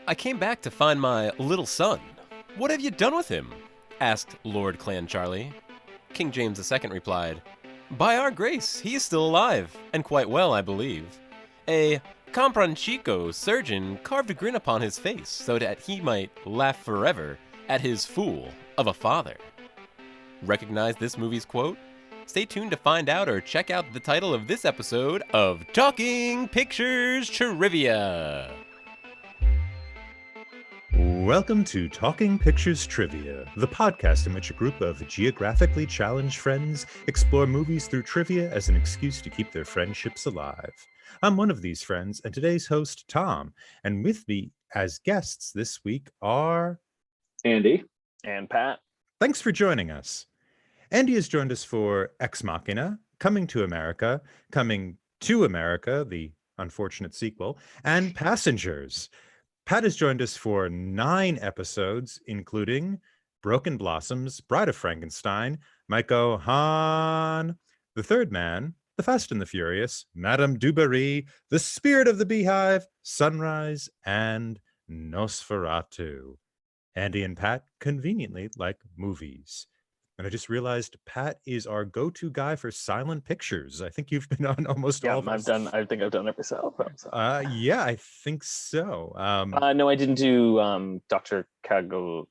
I came back to find my little son. What have you done with him? Asked Lord Clancharlie. King James II replied, By our grace, he is still alive, and quite well, I believe. A Compranchico surgeon carved a grin upon his face so that he might laugh forever at his fool of a father. Recognize this movie's quote? Stay tuned to find out or check out the title of this episode of Talking Pictures Trivia. Welcome to Talking Pictures Trivia, the podcast in which a group of geographically challenged friends explore movies through trivia as an excuse to keep their friendships alive. I'm one of these friends and today's host, Tom, and with me as guests this week are Andy and Pat. Thanks for joining us. Andy has joined us for Ex Machina, Coming to America, the unfortunate sequel, and Passengers. Pat has joined us for 9 episodes, including Broken Blossoms, Bride of Frankenstein, Maiko Han, The Third Man, The Fast and the Furious, Madame du Barry, The Spirit of the Beehive, Sunrise, and Nosferatu. Andy and Pat conveniently like movies. And I just realized Pat is our go-to guy for silent pictures. I think you've been on almost all of us. I think I've done it myself. Yeah, I think so. No, I didn't do Dr. Dr.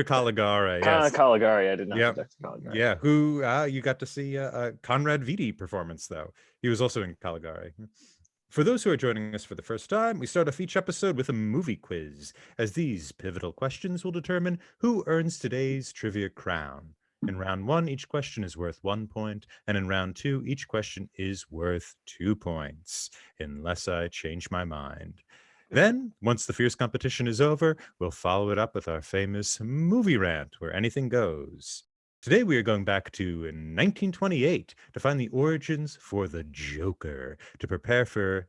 Caligari. Yes. Caligari. I did not. Yep. Do Dr. Caligari. Yeah, who you got to see Conrad Vernon performance, though. He was also in Caligari. For those who are joining us for the first time, we start off each episode with a movie quiz, as these pivotal questions will determine who earns today's trivia crown. In round 1, each question is worth 1 point, and in round 2, each question is worth 2 points, unless I change my mind. Then, once the fierce competition is over, we'll follow it up with our famous movie rant, where anything goes. Today we are going back to 1928 to find the origins for the Joker, to prepare for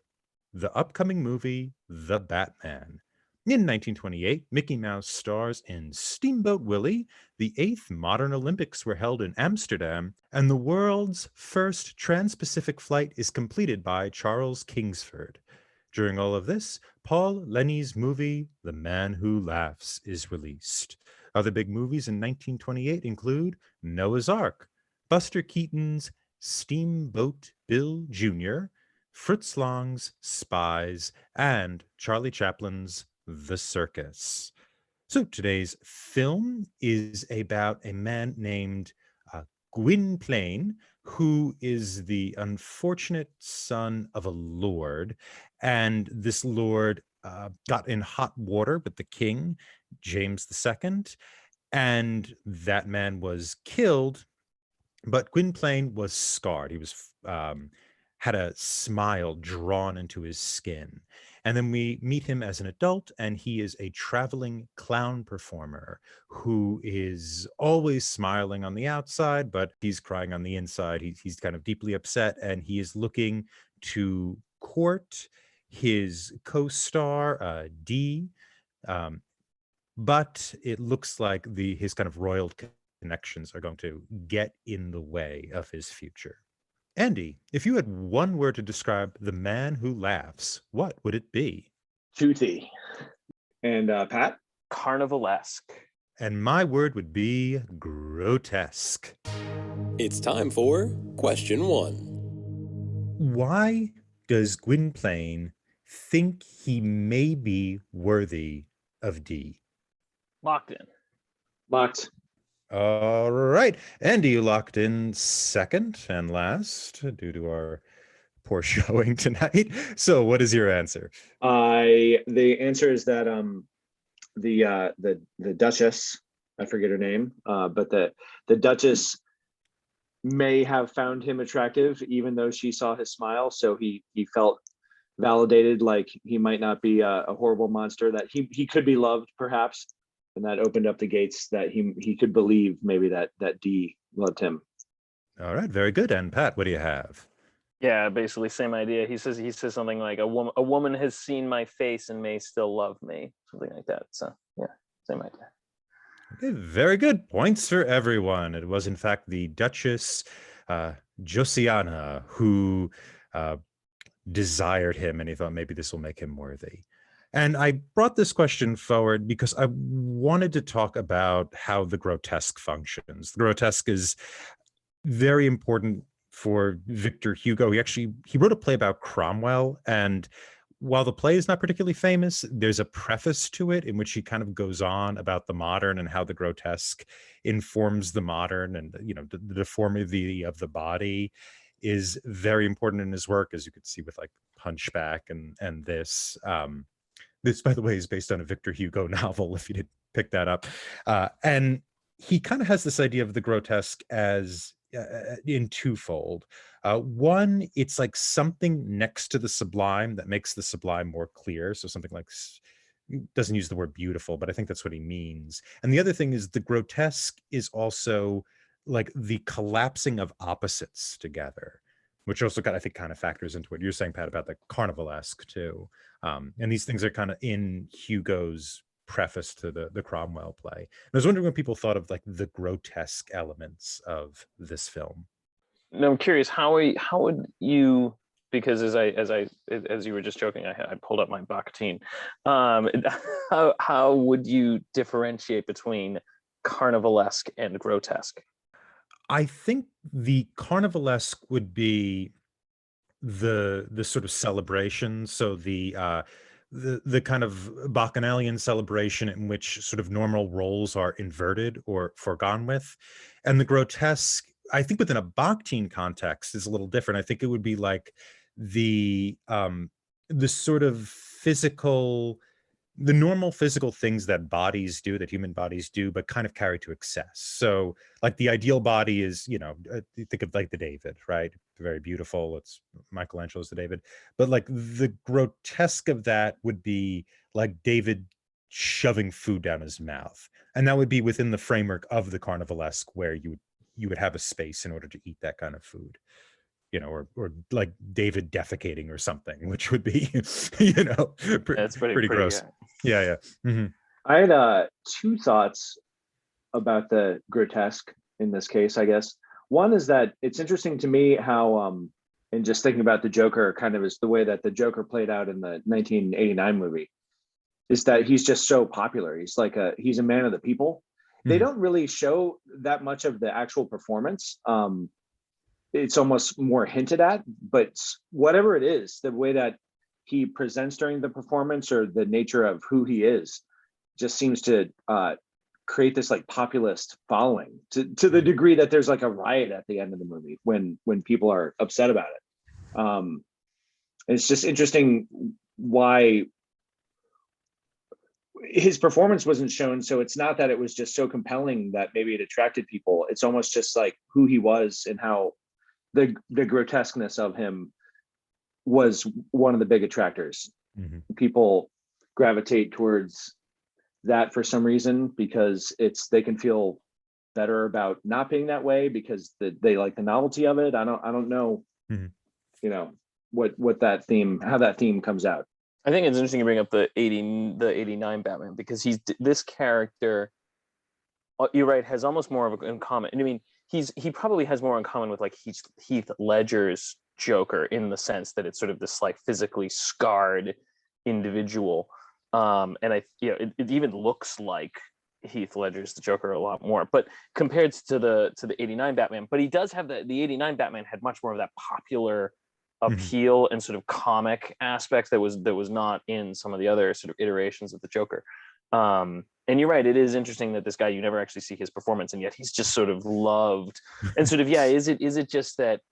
the upcoming movie, The Batman. In 1928, Mickey Mouse stars in Steamboat Willie, the 8th modern Olympics were held in Amsterdam, and the world's first trans-Pacific flight is completed by Charles Kingsford. During all of this, Paul Leni's movie, The Man Who Laughs, is released. Other big movies in 1928 include Noah's Ark, Buster Keaton's Steamboat Bill Jr., Fritz Lang's Spies, and Charlie Chaplin's The Circus. So today's film is about a man named Gwynplaine, who is the unfortunate son of a lord, and this lord got in hot water with the king, James II, and that man was killed, but Gwynplaine was scarred. He was had a smile drawn into his skin. And then we meet him as an adult, and he is a traveling clown performer who is always smiling on the outside, but he's crying on the inside. He's kind of deeply upset, and he is looking to court his co-star, Dee, but it looks like his kind of royal connections are going to get in the way of his future. Andy, if you had one word to describe The Man Who Laughs, what would it be? Toothy. And Pat? Carnivalesque. And my word would be grotesque. It's time for question 1. Why does Gwynplaine think he may be worthy of Dee? Locked in. Locked. All right. Andy, you locked in second and last due to our poor showing tonight. So what is your answer? The answer is that the Duchess, I forget her name, but the Duchess may have found him attractive, even though she saw his smile. So he felt validated, like he might not be a horrible monster, that he could be loved, perhaps. And that opened up the gates that he could believe maybe that Dee loved him. All right, very good. And Pat, what do you have? Yeah, basically same idea. He says something like a woman has seen my face and may still love me, something like that. So yeah, same idea. Okay, very good. Points for everyone. It was in fact the Duchess Josiana who desired him, and he thought maybe this will make him worthy. And I brought this question forward because I wanted to talk about how the grotesque functions. The grotesque is very important for Victor Hugo. He wrote a play about Cromwell, and while the play is not particularly famous, there's a preface to it in which he kind of goes on about the modern and how the grotesque informs the modern, and the deformity of the body is very important in his work, as you could see with like Hunchback and this. This, by the way, is based on a Victor Hugo novel, if you didn't pick that up. And he kind of has this idea of the grotesque as in twofold. One, it's like something next to the sublime that makes the sublime more clear. So something like, doesn't use the word beautiful, but I think that's what he means. And the other thing is the grotesque is also like the collapsing of opposites together, which also I think kind of factors into what you're saying, Pat, about the carnivalesque too. And these things are kind of in Hugo's preface to the Cromwell play. And I was wondering what people thought of like the grotesque elements of this film. Now I'm curious, how would you, because as you were just joking, I pulled up my Bakhtin. How would you differentiate between carnivalesque and grotesque? I think the carnivalesque would be the sort of celebration. So the kind of bacchanalian celebration in which sort of normal roles are inverted or forgone with. And the grotesque, I think within a Bakhtin context, is a little different. I think it would be like the sort of the normal physical things that bodies do, that human bodies do, but kind of carry to excess. So like the ideal body is, you think of like the David, right? Very beautiful. It's Michelangelo's the David. But like the grotesque of that would be like David shoving food down his mouth. And that would be within the framework of the carnivalesque, where you would have a space in order to eat that kind of food. Or like David defecating or something, which would be, That's pretty gross. Yeah. Mm-hmm. I had two thoughts about the grotesque in this case, I guess. One is that it's interesting to me how, and just thinking about the Joker kind of is the way that the Joker played out in the 1989 movie, is that he's just so popular. He's a man of the people. Mm-hmm. They don't really show that much of the actual performance. It's almost more hinted at, but whatever it is, the way that he presents during the performance or the nature of who he is just seems to create this like populist following to the degree that there's like a riot at the end of the movie when people are upset about it. It's just interesting why his performance wasn't shown. So it's not that it was just so compelling that maybe it attracted people. It's almost just like who he was and how the grotesqueness of him was one of the big attractors. Mm-hmm. People gravitate towards that for some reason because they can feel better about not being that way because they like the novelty of it. I don't know, mm-hmm. What that theme, how that theme comes out. I think it's interesting to bring up the 89 Batman because this character, you're right, has almost more of in common. I mean, he probably has more in common with like Heath Ledger's Joker in the sense that it's sort of this like physically scarred individual, and it even looks like Heath Ledger's the Joker a lot more. But compared to the 89 Batman, but he does have the 89 Batman had much more of that popular appeal and sort of comic aspect that was not in some of the other sort of iterations of the Joker. And you're right, it is interesting that this guy, you never actually see his performance, and yet he's just sort of loved. And sort of, is it just that,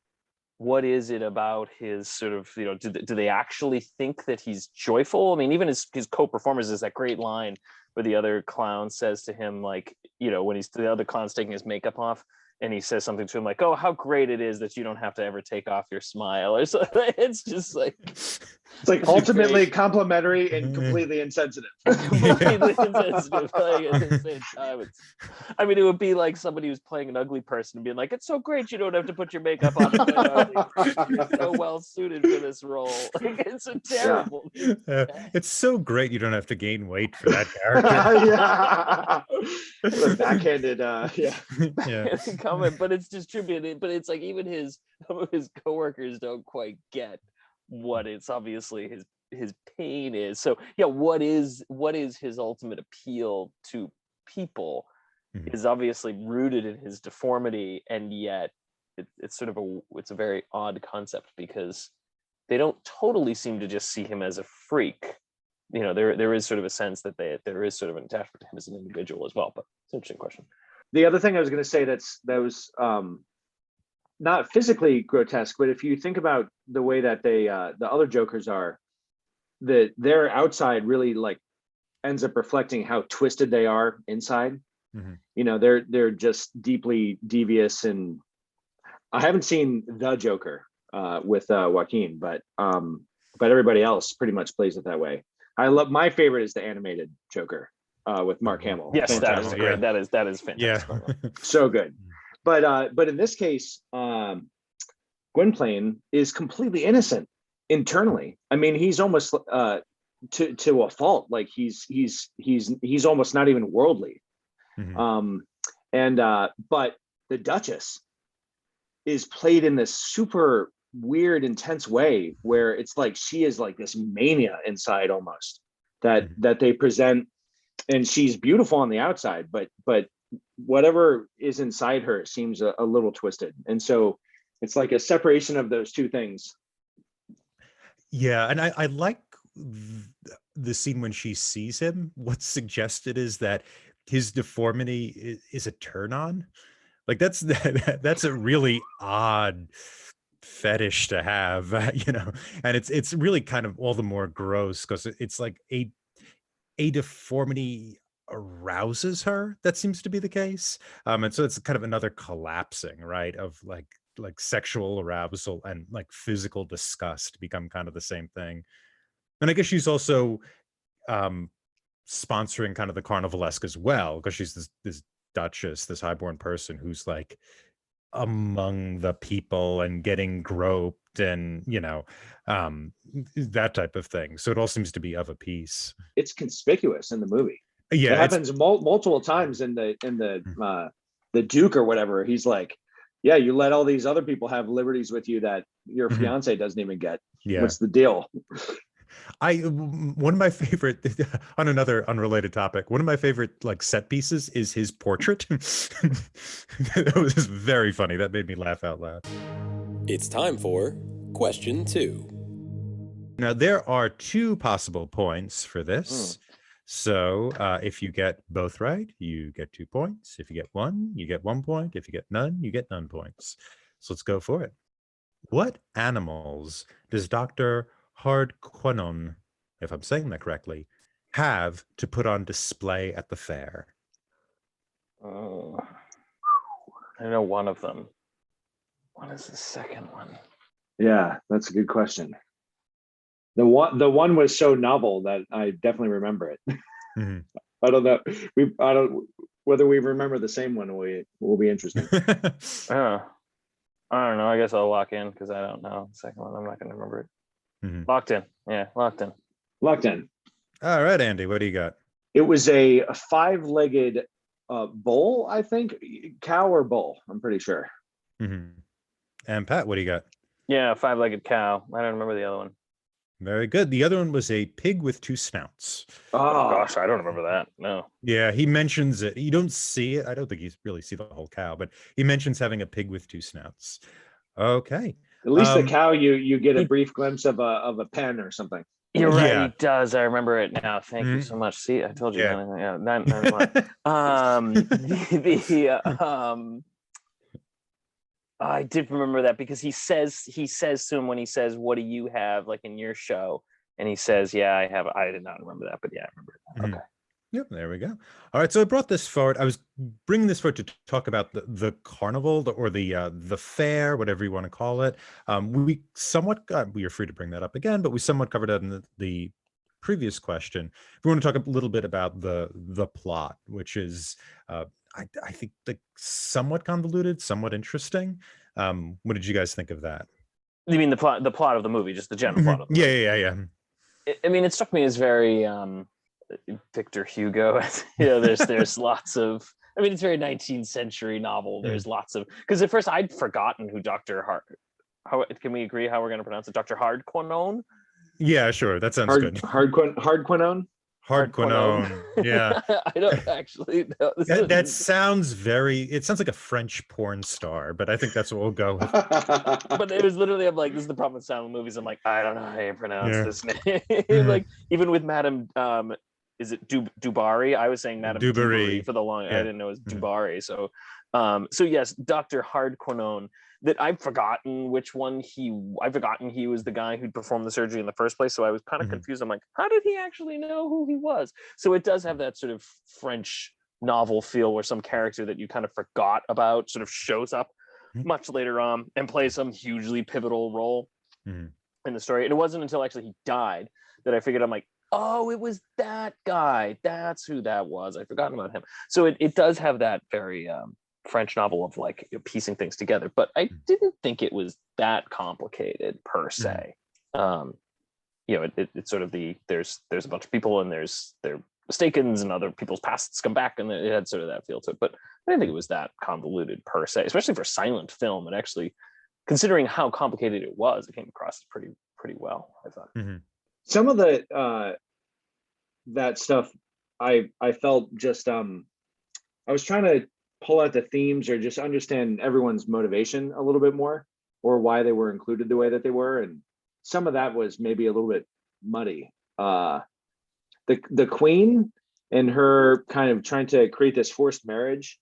what is it about his sort of, do they actually think that he's joyful? I mean, even his co-performers, is that great line where the other clown says to him, like, when the other clown's taking his makeup off, and he says something to him like, "Oh, how great it is that you don't have to ever take off your smile," or something. It's just like, it's like ultimately complimentary and completely insensitive. Completely insensitive. Like, at the same time, it would be like somebody who's playing an ugly person and being like, "It's so great you don't have to put your makeup on. You're so well suited for this role." Like, it's so terrible. Yeah. It's so great you don't have to gain weight for that character. Yeah. The backhanded, yeah. Comment, but it's distributed. But it's like even some of his coworkers don't quite get what it's obviously pain is. So yeah, what is his ultimate appeal to people is obviously rooted in his deformity, and yet it's sort of it's a very odd concept because they don't totally seem to just see him as a freak. There is sort of a sense that there is sort of an attachment to him as an individual as well. But it's an interesting question. The other thing I was going to say that was not physically grotesque, but if you think about the way that they the other Jokers are, that their outside really like ends up reflecting how twisted they are inside. They're just deeply devious, and I haven't seen the Joker with Joaquin, but everybody else pretty much plays it that way. My favorite is the animated Joker with Mark Hamill. Yes, Fantastic. that is great. That is fantastic. Yeah. So good. But in this case, Gwynplaine is completely innocent internally. I mean, he's almost to a fault. Like he's almost not even worldly. But the Duchess is played in this super weird, intense way where it's like she is like this mania inside almost that they present, and she's beautiful on the outside, but whatever is inside her seems a little twisted, and so it's like a separation of those two things. Yeah, and I like the scene when she sees him. What's suggested is that his deformity is a turn on. Like that's a really odd fetish to have, and it's really kind of all the more gross because it's like a deformity arouses her. That seems to be the case, and so it's kind of another collapsing, right, of like sexual arousal and like physical disgust become kind of the same thing. And I guess she's also sponsoring kind of the carnivalesque as well, because she's this Duchess, this highborn person who's like among the people and getting groped and that type of thing. So it all seems to be of a piece. It's conspicuous in the movie. Yeah, it happens multiple times in the Duke or whatever. He's like, yeah, you let all these other people have liberties with you that your fiance doesn't even get. Yeah, what's the deal? One of my favorite, on another unrelated topic, one of my favorite like set pieces is his portrait. That was just very funny. That made me laugh out loud. It's time for question 2. Now there are 2 possible points for this. So if you get both right, you get 2 points. If you get 1, you get 1 point. If you get none, you get none points. So let's go for it. What animals does Dr. Hardquanonne, if I'm saying that correctly, have to put on display at the fair? Oh, I know one of them. What is the second one? Yeah, that's a good question. The one was so novel that I definitely remember it. I don't know. Whether we remember the same one will be interesting. I don't know. I guess I'll lock in because I don't know the second one. I'm not going to remember it. Locked in. Yeah, locked in. Locked in. All right, Andy, what do you got? It was a 5-legged bull, I think. Cow or bull, I'm pretty sure. And Pat, what do you got? Yeah, 5-legged cow. I don't remember the other one. Very good. The other one was a pig with 2 snouts. Oh gosh, I don't remember that. No. Yeah, he mentions it. You don't see it. I don't think you really see the whole cow, but he mentions having a pig with 2 snouts. Okay. At least the cow, you get a brief glimpse of a pen or something. You're right. He does. I remember it now. Thank you so much. See, I told you. Yeah. I did remember that because he says to him when he says, "What do you have like in your show?" And he says, "Yeah, I have." I did not remember that, but yeah, I remember it. Okay. Yep, there we go. All right, so I brought this forward. I was bringing this forward to talk about the carnival or the fair, whatever you want to call it. We are free to bring that up again, but we somewhat covered it in the previous question. We want to talk a little bit about the plot, which is I think like somewhat convoluted, somewhat interesting. What did you guys think of that? You mean the plot of the movie, just the general plot of the movie? Yeah. I mean, it struck me as very Victor Hugo. There's lots of. I mean, it's a very 19th century novel. There's lots of, because at first I'd forgotten who Dr. How can we agree how we're going to pronounce it? Dr. Hardquanonne Yeah, sure. That sounds good. Hard quinone. Hardquanone. Yeah. I don't actually know. That sounds it sounds like a French porn star, but I think that's what we'll go with. But it was literally, I'm like, this is the problem with silent movies. I'm like, I don't know how you pronounce Yeah. this name. Like, even with Madame, is it Dubari? I was saying Madame Dubary. for the long. Yeah. I didn't know it was Dubari. So yes, Dr. Hardquanone. That I've forgotten I've forgotten he was the guy who'd performed the surgery in the first place. So I was kind of confused. I'm like, how did he actually know who he was? So it does have that sort of French novel feel where some character that you kind of forgot about sort of shows up much later on and plays some hugely pivotal role in the story. And it wasn't until actually he died that I figured, I'm like, oh, it was that guy. That's who that was. I'd forgotten about him. So it does have that very French novel of like piecing things together, but I didn't think it was that complicated per se. It's sort of there's a bunch of people and they're mistaken and other people's pasts come back, and it had sort of that feel to it. But I didn't think it was that convoluted per se, especially for silent film. And actually, considering how complicated it was, it came across pretty well, I thought. Some of the that stuff I felt just I was trying to pull out the themes or just understand everyone's motivation a little bit more, or why they were included the way that they were, and some of that was maybe a little bit muddy. The queen and her kind of trying to create this forced marriage.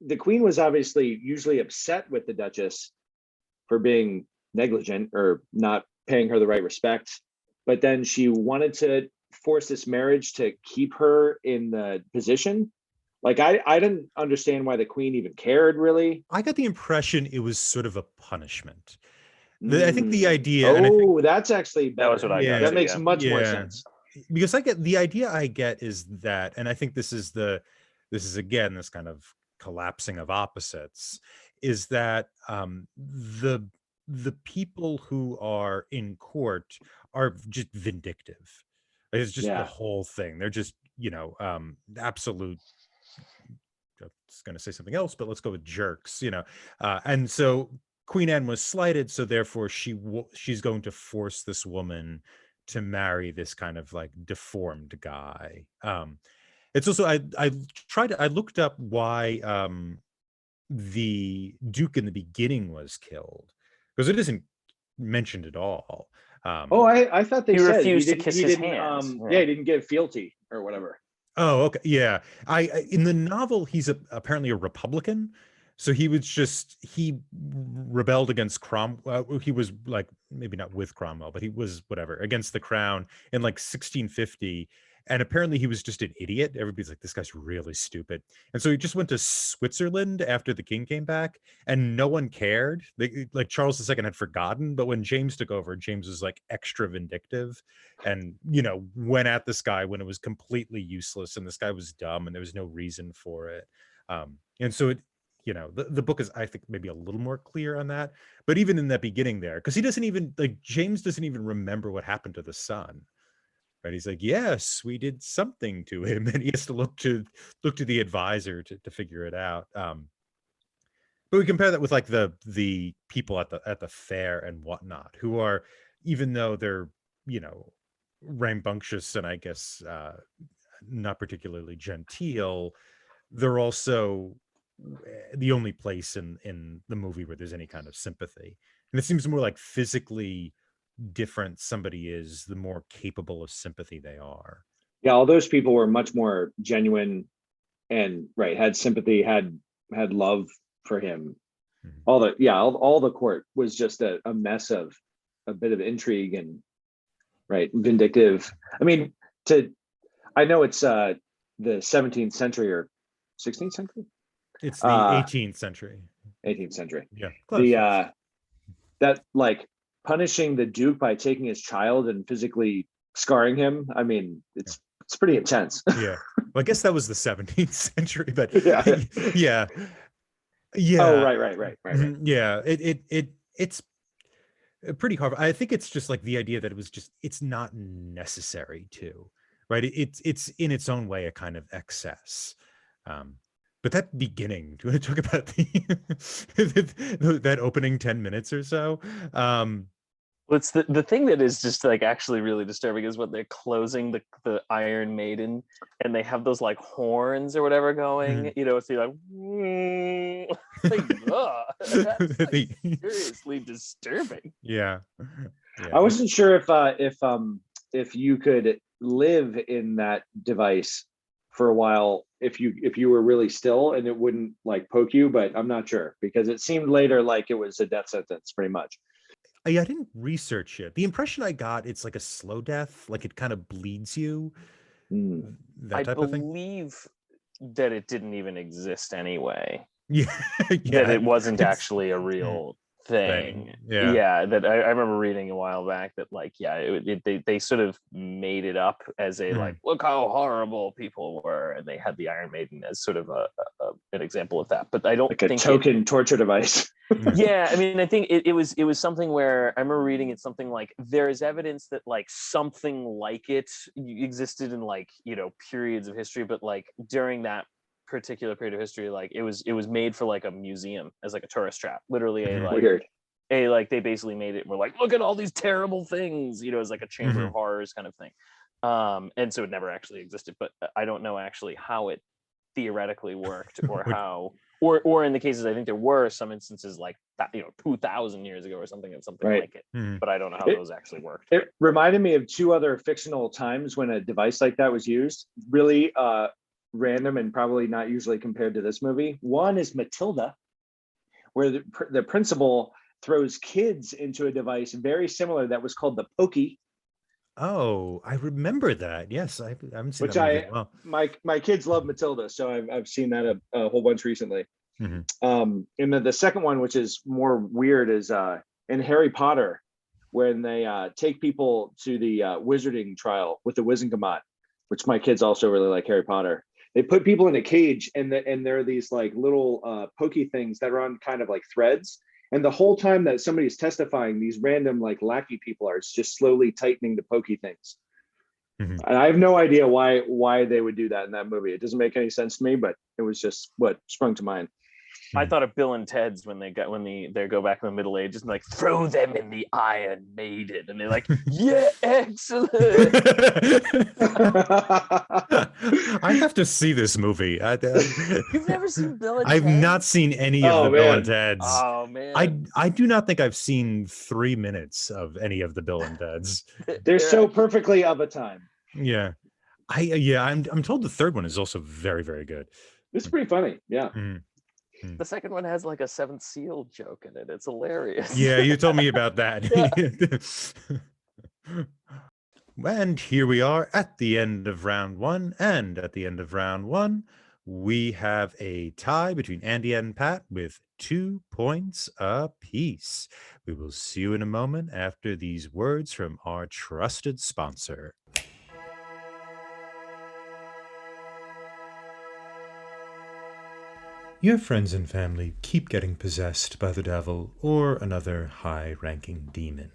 The queen was obviously usually upset with the Duchess for being negligent or not paying her the right respect, but then she wanted to force this marriage to keep her in the position. Like, I didn't understand why the queen even cared, really. I got the impression it was sort of a punishment. I think the idea. That's actually better. That was what I got. That makes much more sense. Because the idea I get is that, and I think this is again this kind of collapsing of opposites, is that the people who are in court are just vindictive. It's just the whole thing. They're just absolute. I was going to say something else, but let's go with jerks. And so Queen Anne was slighted, so therefore she's going to force this woman to marry this kind of like deformed guy. It's also I looked up why the Duke in the beginning was killed, because it isn't mentioned at all. I thought they said refused to kiss his hands. He didn't get fealty or whatever. Oh, okay, yeah. In the novel, he's apparently a Republican, so he rebelled against Cromwell. He was like, maybe not with Cromwell, but he was whatever against the crown in like 1650. And apparently he was just an idiot. Everybody's like, this guy's really stupid. And so he just went to Switzerland after the king came back, and no one cared. Like Charles II had forgotten, but when James took over, James was like extra vindictive and, went at this guy when it was completely useless. And this guy was dumb and there was no reason for it. And so the book is, I think, maybe a little more clear on that. But even in that beginning there, because James doesn't even remember what happened to the son. Right, he's like, yes, we did something to him, and he has to look to the advisor to figure it out. But we compare that with like the people at the fair and whatnot, who are, even though they're rambunctious and I guess not particularly genteel, they're also the only place in the movie where there's any kind of sympathy, and it seems more like physically different somebody is, the more capable of sympathy they are. Yeah, all those people were much more genuine and had sympathy, had love for him. All the court was just a mess of a bit of intrigue and vindictive. I mean, I know it's the 17th century or 16th century. It's the 18th century. 18th century. Yeah. Close. That like punishing the Duke by taking his child and physically scarring him. I mean, it's pretty intense. Yeah. Well, I guess that was the 17th century, but yeah. Oh, right. Yeah. It's pretty hard. I think it's just like the idea that it's not necessary to, right? It's in its own way a kind of excess. But that beginning, do you want to talk about that opening 10 minutes or so? Well, it's the thing that is just like actually really disturbing is when they're closing the Iron Maiden and they have those like horns or whatever going, you know, it's like, like that's like seriously disturbing. Yeah. I wasn't sure if you could live in that device for a while if you were really still and it wouldn't like poke you, but I'm not sure because it seemed later like it was a death sentence pretty much. I didn't research it. The impression I got, it's like a slow death, like it kind of bleeds you, that I type of thing. believe that it didn't even exist anyway. Yeah, That it wasn't actually a real thing. Yeah. That I remember reading a while back that like they sort of made it up as a like, look how horrible people were, and they had the Iron Maiden as sort of an example of that. But I don't like a think token torture device. Yeah, I mean, I think it was something where I remember reading it something like there is evidence that like something like it existed in like, you know, periods of history, but like during that particular period of history, like it was made for like a museum as like a tourist trap, literally Weird. like they basically made it. We're like, look at all these terrible things, you know, as like a chamber of horrors kind of thing. And so it never actually existed, but I don't know actually how it theoretically worked or how. Or in the cases, I think there were some instances like that, you know, 2,000 years ago or something like it. But I don't know how those actually worked. It reminded me of two other fictional times when a device like that was used. Really random and probably not usually compared to this movie. One is Matilda, where the principal throws kids into a device very similar that was called the Pokey. Oh, I remember that. Yes, I haven't seen that movie. My kids love Matilda, so I've seen that a whole bunch recently. And then the second one, which is more weird, is in Harry Potter, when they take people to the wizarding trial with the Wizengamot, which my kids also really like Harry Potter. They put people in a cage, and there are these like little pokey things that are on kind of like threads. And the whole time that somebody's testifying, these random like lackey people are just slowly tightening the pokey things. And I have no idea why they would do that in that movie. It doesn't make any sense to me, but it was just what sprung to mind. I thought of Bill and Ted's when they go back in the Middle Ages and like throw them in the Iron Maiden, and they're like, yeah, excellent. I have to see this movie. You've never seen Bill and I've Ted? not seen any of the Bill and Teds. Oh man, I do not think I've seen 3 minutes of any of the Bill and Teds. They're so perfectly of a time. Yeah, I'm told the third one is also very, very good. It's pretty funny. Yeah. The second one has like a Seventh Seal joke in it. It's hilarious. Yeah, you told me about that. And here we are at the end of round one. And at the end of round one, we have a tie between Andy and Pat with 2 points apiece. We will see you in a moment after these words from our trusted sponsor. Your friends and family keep getting possessed by the devil or another high-ranking demon.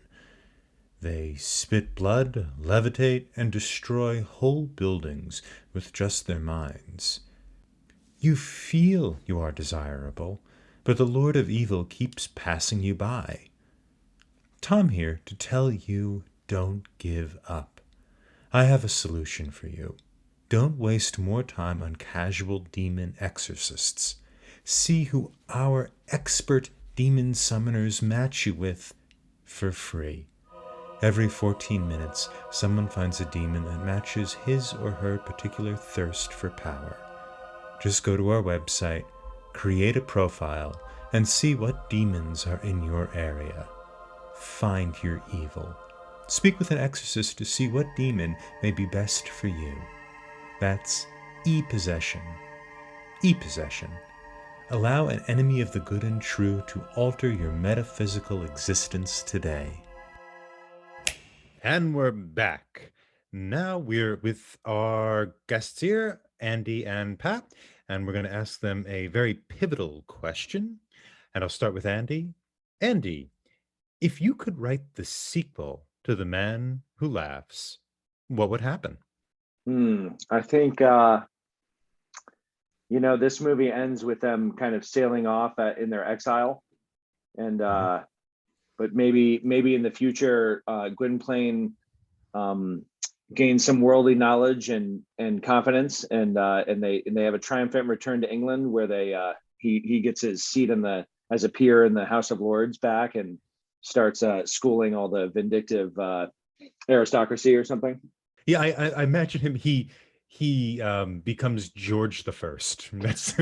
They spit blood, levitate, and destroy whole buildings with just their minds. You feel you are desirable, but the Lord of Evil keeps passing you by. Tom here to tell you don't give up. I have a solution for you. Don't waste more time on casual demon exorcists. See who our expert demon summoners match you with for free. Every 14 minutes, someone finds a demon that matches his or her particular thirst for power. Just go to our website, create a profile, and see what demons are in your area. Find your evil. Speak with an exorcist to see what demon may be best for you. That's e-possession. E-possession. Allow an enemy of the good and true to alter your metaphysical existence today. And we're back. Now we're with our guests here, Andy and Pat, and we're going to ask them a very pivotal question. And I'll start with Andy. Andy, if you could write the sequel to The Man Who Laughs, what would happen? I think this movie ends with them kind of sailing off in their exile, and but maybe in the future, Gwynplaine gains some worldly knowledge and confidence, and they have a triumphant return to England where he gets his seat as a peer in the House of Lords back and starts schooling all the vindictive aristocracy or something. Yeah, I imagine him. He becomes George the First. That's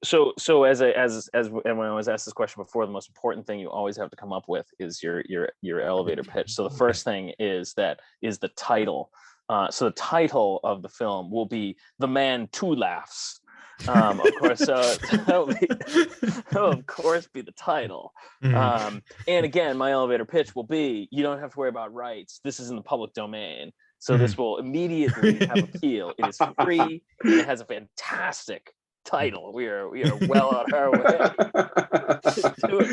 So as and when I was asked this question before, the most important thing you always have to come up with is your elevator pitch. So the first thing is the title. So the title of the film will be The Man Two Laughs. Of course, that'll of course be the title. And again, my elevator pitch will be: you don't have to worry about rights. This is in the public domain, so this will immediately have appeal. It is free, and it has a fantastic title. We are well on our way to a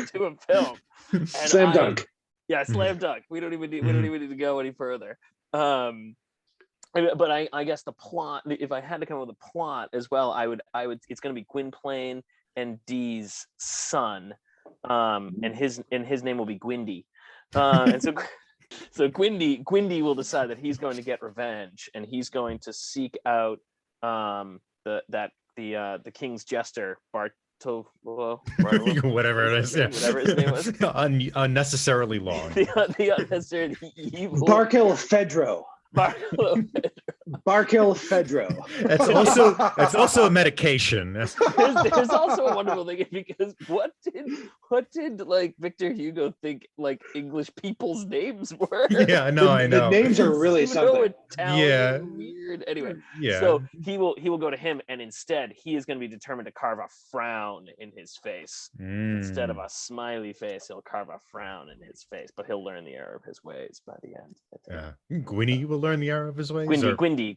film. And Slam dunk. Yeah, slam dunk. We don't even need to go any further. But I guess the plot, if I had to come up with a plot as well, I would it's going to be Gwynplaine and Dee's son, and his name will be Gwyndy, and so Gwyndy will decide that he's going to get revenge, and he's going to seek out the king's jester whatever it is, whatever his name was, unnecessarily long. the unnecessary evil Barkil Fedro. Barkil Fedro. That's also a medication. There's also a wonderful thing, because what did like Victor Hugo think like English people's names were? Yeah, no, I know. The names are really something. Italian, weird. Anyway, yeah. So he will go to him, and instead he is going to be determined to carve a frown in his face. Instead of a smiley face, he'll carve a frown in his face, but he'll learn the error of his ways by the end. Yeah. Gwynny will learn the error of his ways. Gwyndy.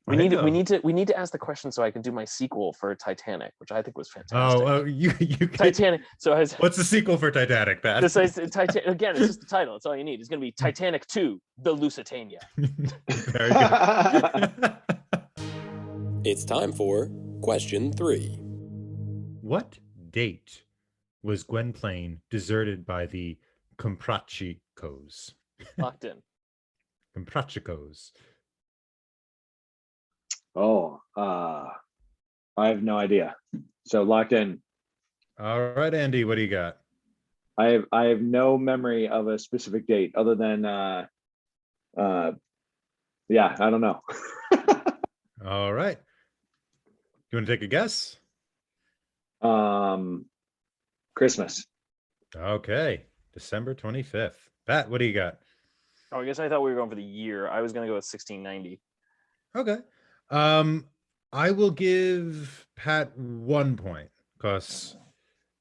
We need to ask the question so I can do my sequel for Titanic, which I think was fantastic. You Titanic. So what's the sequel for Titanic, Pat? Again, it's just the title. That's all you need. It's going to be Titanic 2: The Lusitania. Very good. It's time for question 3. What date was Gwynplaine deserted by the Comprachicos? Locked in. Comprachicos. Oh, I have no idea. So locked in. All right, Andy, what do you got? I have no memory of a specific date other than I don't know. All right. You want to take a guess? Christmas. Okay. December 25th. Pat, what do you got? Oh, I guess I thought we were going for the year. I was going to go with 1690. Okay. I will give Pat 1 point because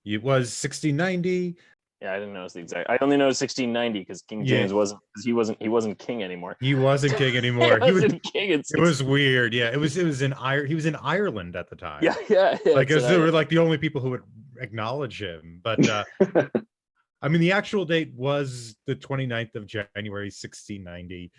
it was 1690. Yeah, I didn't notice the exact. I only noticed 1690 because King James wasn't king anymore. He wasn't king anymore. He wasn't king. It was weird. Yeah, it was in Ireland. He was in Ireland at the time. Yeah. Like they were like the only people who would acknowledge him. But I mean, the actual date was the 29th of January, 1690.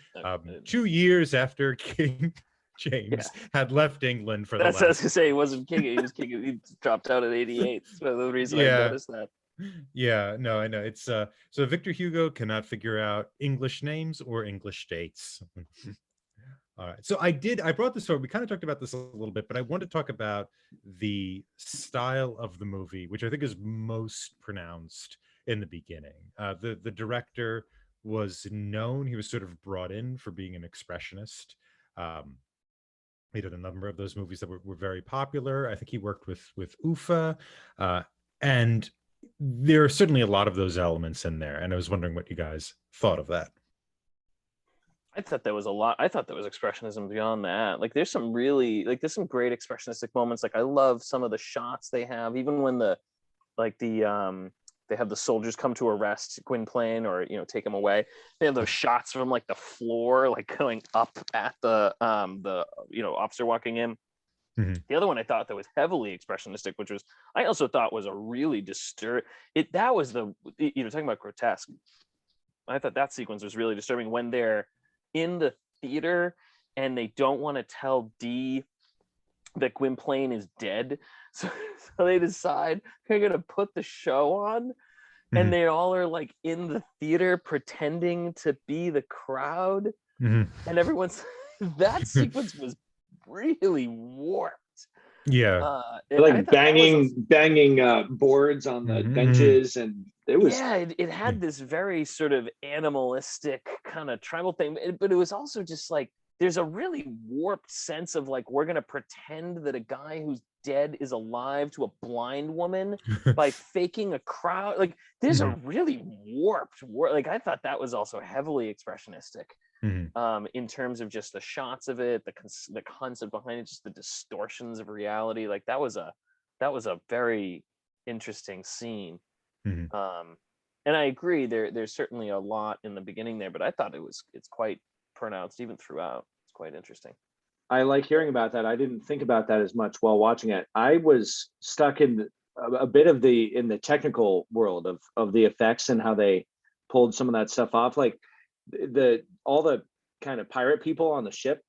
2 years after King James had left England for the last. That's what I was gonna say. He wasn't king. He was king. He dropped out at 88. That's one of the reasons I noticed that. Yeah, no, I know. It's so Victor Hugo cannot figure out English names or English dates. All right. So I brought this over. We kind of talked about this a little bit, but I want to talk about the style of the movie, which I think is most pronounced in the beginning. The director was known. He was sort of brought in for being an expressionist. He did a number of those movies that were very popular. I think he worked with Ufa, and there are certainly a lot of those elements in there. And I was wondering what you guys thought of that. I thought there was a lot. I thought there was expressionism beyond that. Like there's some great expressionistic moments. Like I love some of the shots they have, even when they have the soldiers come to arrest Gwynplaine or take him away. They have those shots from like the floor, like going up at the officer walking in. Mm-hmm. The other one I thought that was heavily expressionistic, which was I also thought was a really talking about grotesque. I thought that sequence was really disturbing when they're in the theater and they don't want to tell Dee that Gwynplaine is dead. So they decide they're gonna put the show on, and Mhm. they all are like in the theater pretending to be the crowd, Mhm. and everyone's that sequence was really warped. Yeah. And I Like thought that was banging boards on the Mhm. benches, and it was yeah, it had this very sort of animalistic kind of tribal thing, but it was also just like there's a really warped sense of like we're gonna pretend that a guy who's dead is alive to a blind woman by faking a crowd. Like there's a Mhm. really like I thought that was also heavily expressionistic Mhm. in terms of just the shots of it, the concept behind it, just the distortions of reality. Like that was a very interesting scene. Mhm. And I agree, there's certainly a lot in the beginning there, but I thought it's quite pronounced even throughout. It's quite interesting. I like hearing about that. I didn't think about that as much while watching it. I was stuck in a bit of the technical world of the effects and how they pulled some of that stuff off, like the all the kind of pirate people on the ship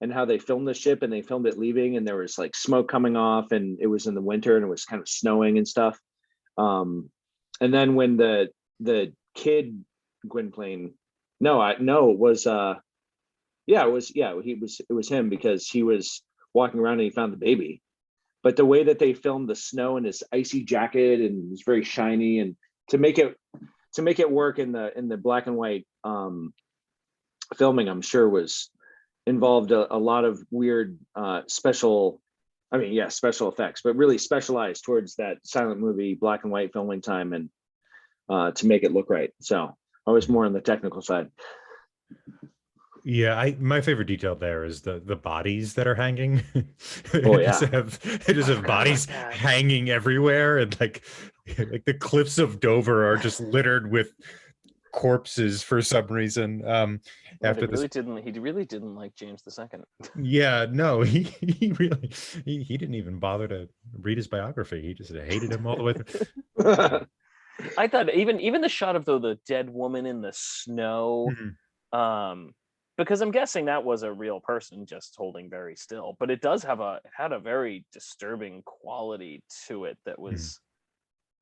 and how they filmed the ship, and they filmed it leaving, and there was like smoke coming off, and it was in the winter and it was kind of snowing and stuff. And then when the kid Gwynplaine, no, it was yeah, it was him, because he was walking around and he found the baby. But the way that they filmed the snow in his icy jacket, and it was very shiny, and to make it work in the black and white filming, I'm sure was involved a lot of weird special, I mean, yeah, special effects, but really specialized towards that silent movie black and white filming time, and to make it look right. So I was more on the technical side. Yeah, my favorite detail there is the bodies that are hanging. Oh They just yeah. have Forgot about bodies that. hanging everywhere, and like the cliffs of Dover are just littered with corpses for some reason. Yeah, After this, he really didn't like James II. yeah, no, he really he didn't even bother to read his biography. He just hated him all the way through. I thought even the shot of the dead woman in the snow, Mhm. because I'm guessing that was a real person just holding very still, but it had a very disturbing quality to it that was,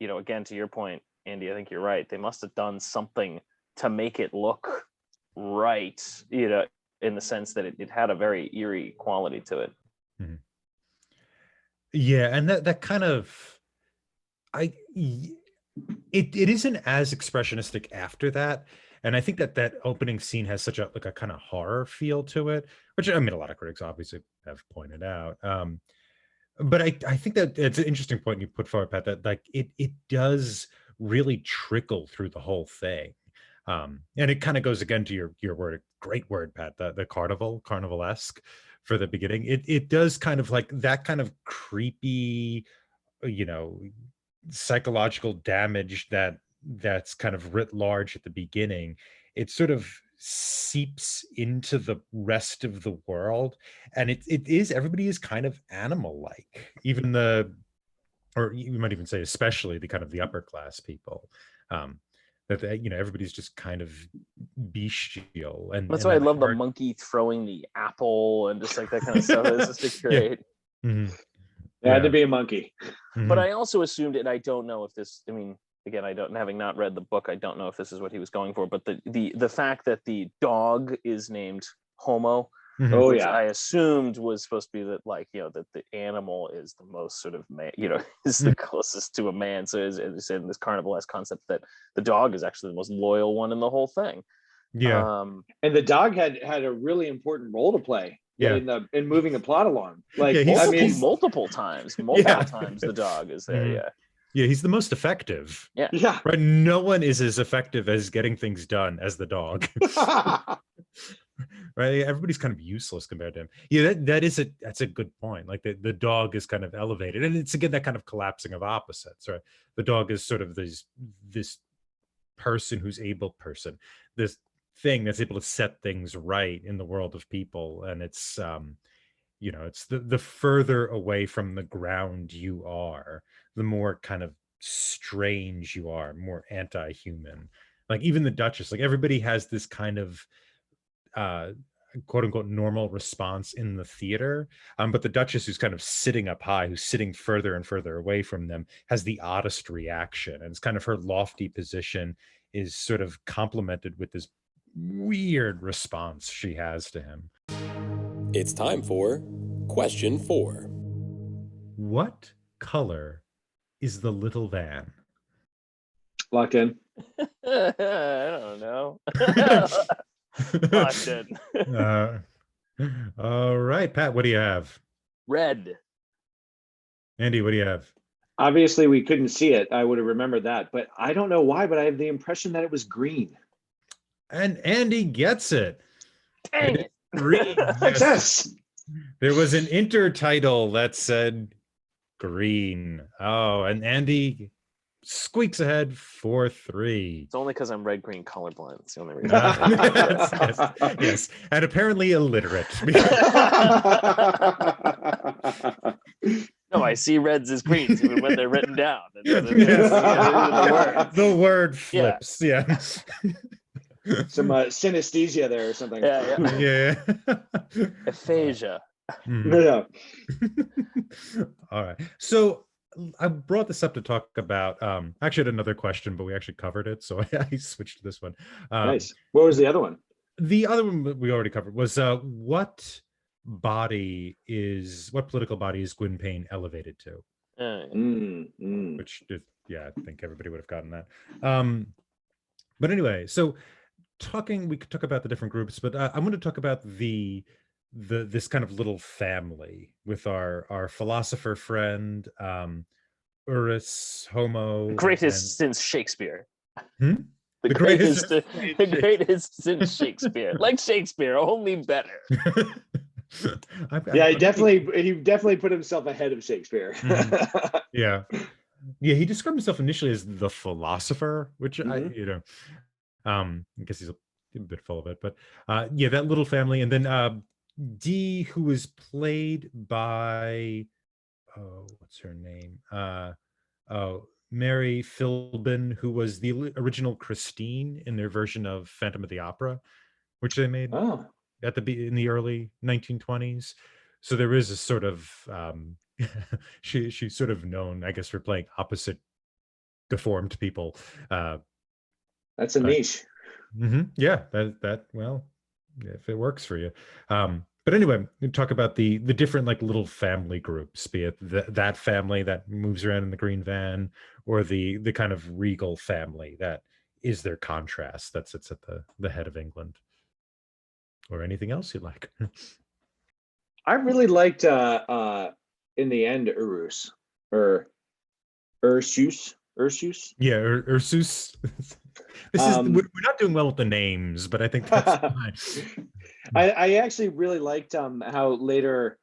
again, to your point, Andy, I think you're right. They must have done something to make it look right, in the sense that it had a very eerie quality to it. Mhm. Yeah, and that kind of it isn't as expressionistic after that, and I think that opening scene has such a kind of horror feel to it, which I mean a lot of critics obviously have pointed out. But I think that it's an interesting point you put forward, Pat, that like it does really trickle through the whole thing. And it kind of goes again to your word, great word, Pat, the carnivalesque for the beginning. It does kind of like that kind of creepy, you know, psychological damage that's kind of writ large at the beginning. It sort of seeps into the rest of the world, and everybody is kind of animal like, even or you might even say especially the kind of the upper class people, that everybody's just kind of bestial, That's and why I that love the hard. monkey throwing the apple and just like that kind of stuff. It's just Yeah. great. Mhm. It had to Yeah. be a monkey. But Mhm. I also assumed, and I don't know if this, I mean, again, I don't, having not read the book, I don't know if this is what he was going for, but the fact that the dog is named Homo, Mhm. Oh which yeah. I assumed was supposed to be that, like, that the animal is the most sort of man, is the Mhm. closest to a man. So as I said, in this carnivalesque concept that the dog is actually the most loyal one in the whole thing. Yeah. And the dog had a really important role to play Yeah. in moving the plot along. Like, Yeah, I he's mean, Multiple times, yeah. the dog is there. Mhm. Yeah. Yeah, he's the most effective. Yeah. yeah. Right? No one is as effective as getting things done as the dog. Right? Everybody's kind of useless compared to him. Yeah, that's a good point. Like the dog is kind of elevated. And it's again that kind of collapsing of opposites, right? The dog is sort of this person who's this thing that's able to set things right in the world of people. And it's it's the further away from the ground you are, the more kind of strange you are, more anti-human. Like even the Duchess, like everybody has this kind of uh quote unquote normal response in the theater. But the Duchess, who's kind of sitting up high, who's sitting further and further away from them, has the oddest reaction. And it's kind of her lofty position is sort of complemented with this weird response she has to him. It's time for question 4. What color is the little van? Locked in. I don't know. Locked in. All right, Pat, what do you have? Red. Andy, what do you have? Obviously, we couldn't see it. I would have remembered that, but I don't know why. But I have the impression that it was green. And Andy gets it. Dang it. Green. Success. There was an intertitle that said green. Oh, and Andy squeaks ahead 4-3. It's only because I'm red-green colorblind. It's the only reason. Yes. And apparently illiterate. No, I see reds as greens even when they're written down. The word flips. Yeah. Some synesthesia there or something. Yeah. Yeah. Aphasia. Yeah. All right. So I brought this up to talk about actually had another question, but we actually covered it, so I switched to this one. Nice. What was the other one? The other one that we already covered was what political body is Gwynplaine elevated to? Which I think everybody would have gotten that. But anyway, so we could talk about the different groups, but I'm going to talk about this kind of little family with our philosopher friend, Ursus, Homo, greatest since Shakespeare. The greatest since Shakespeare. Like Shakespeare, only better. He definitely put himself ahead of Shakespeare. Yeah, he described himself initially as the philosopher, which I guess he's a bit full of it, but that little family. And then Dee, who is played by what's her name? Mary Philbin, who was the original Christine in their version of Phantom of the Opera, which they made in the early 1920s. So there is a sort of she's sort of known, I guess, for playing opposite deformed people. That's a niche. Yeah, that well, if it works for you. But anyway, we talk about the different like little family groups, be it that family that moves around in the green van, or the kind of regal family that is their contrast that sits at the head of England, or anything else you like. I really liked in the end Ursus or Ursus. Yeah, Ursus. We're not doing well with the names, but I think that's fine. I actually really liked how later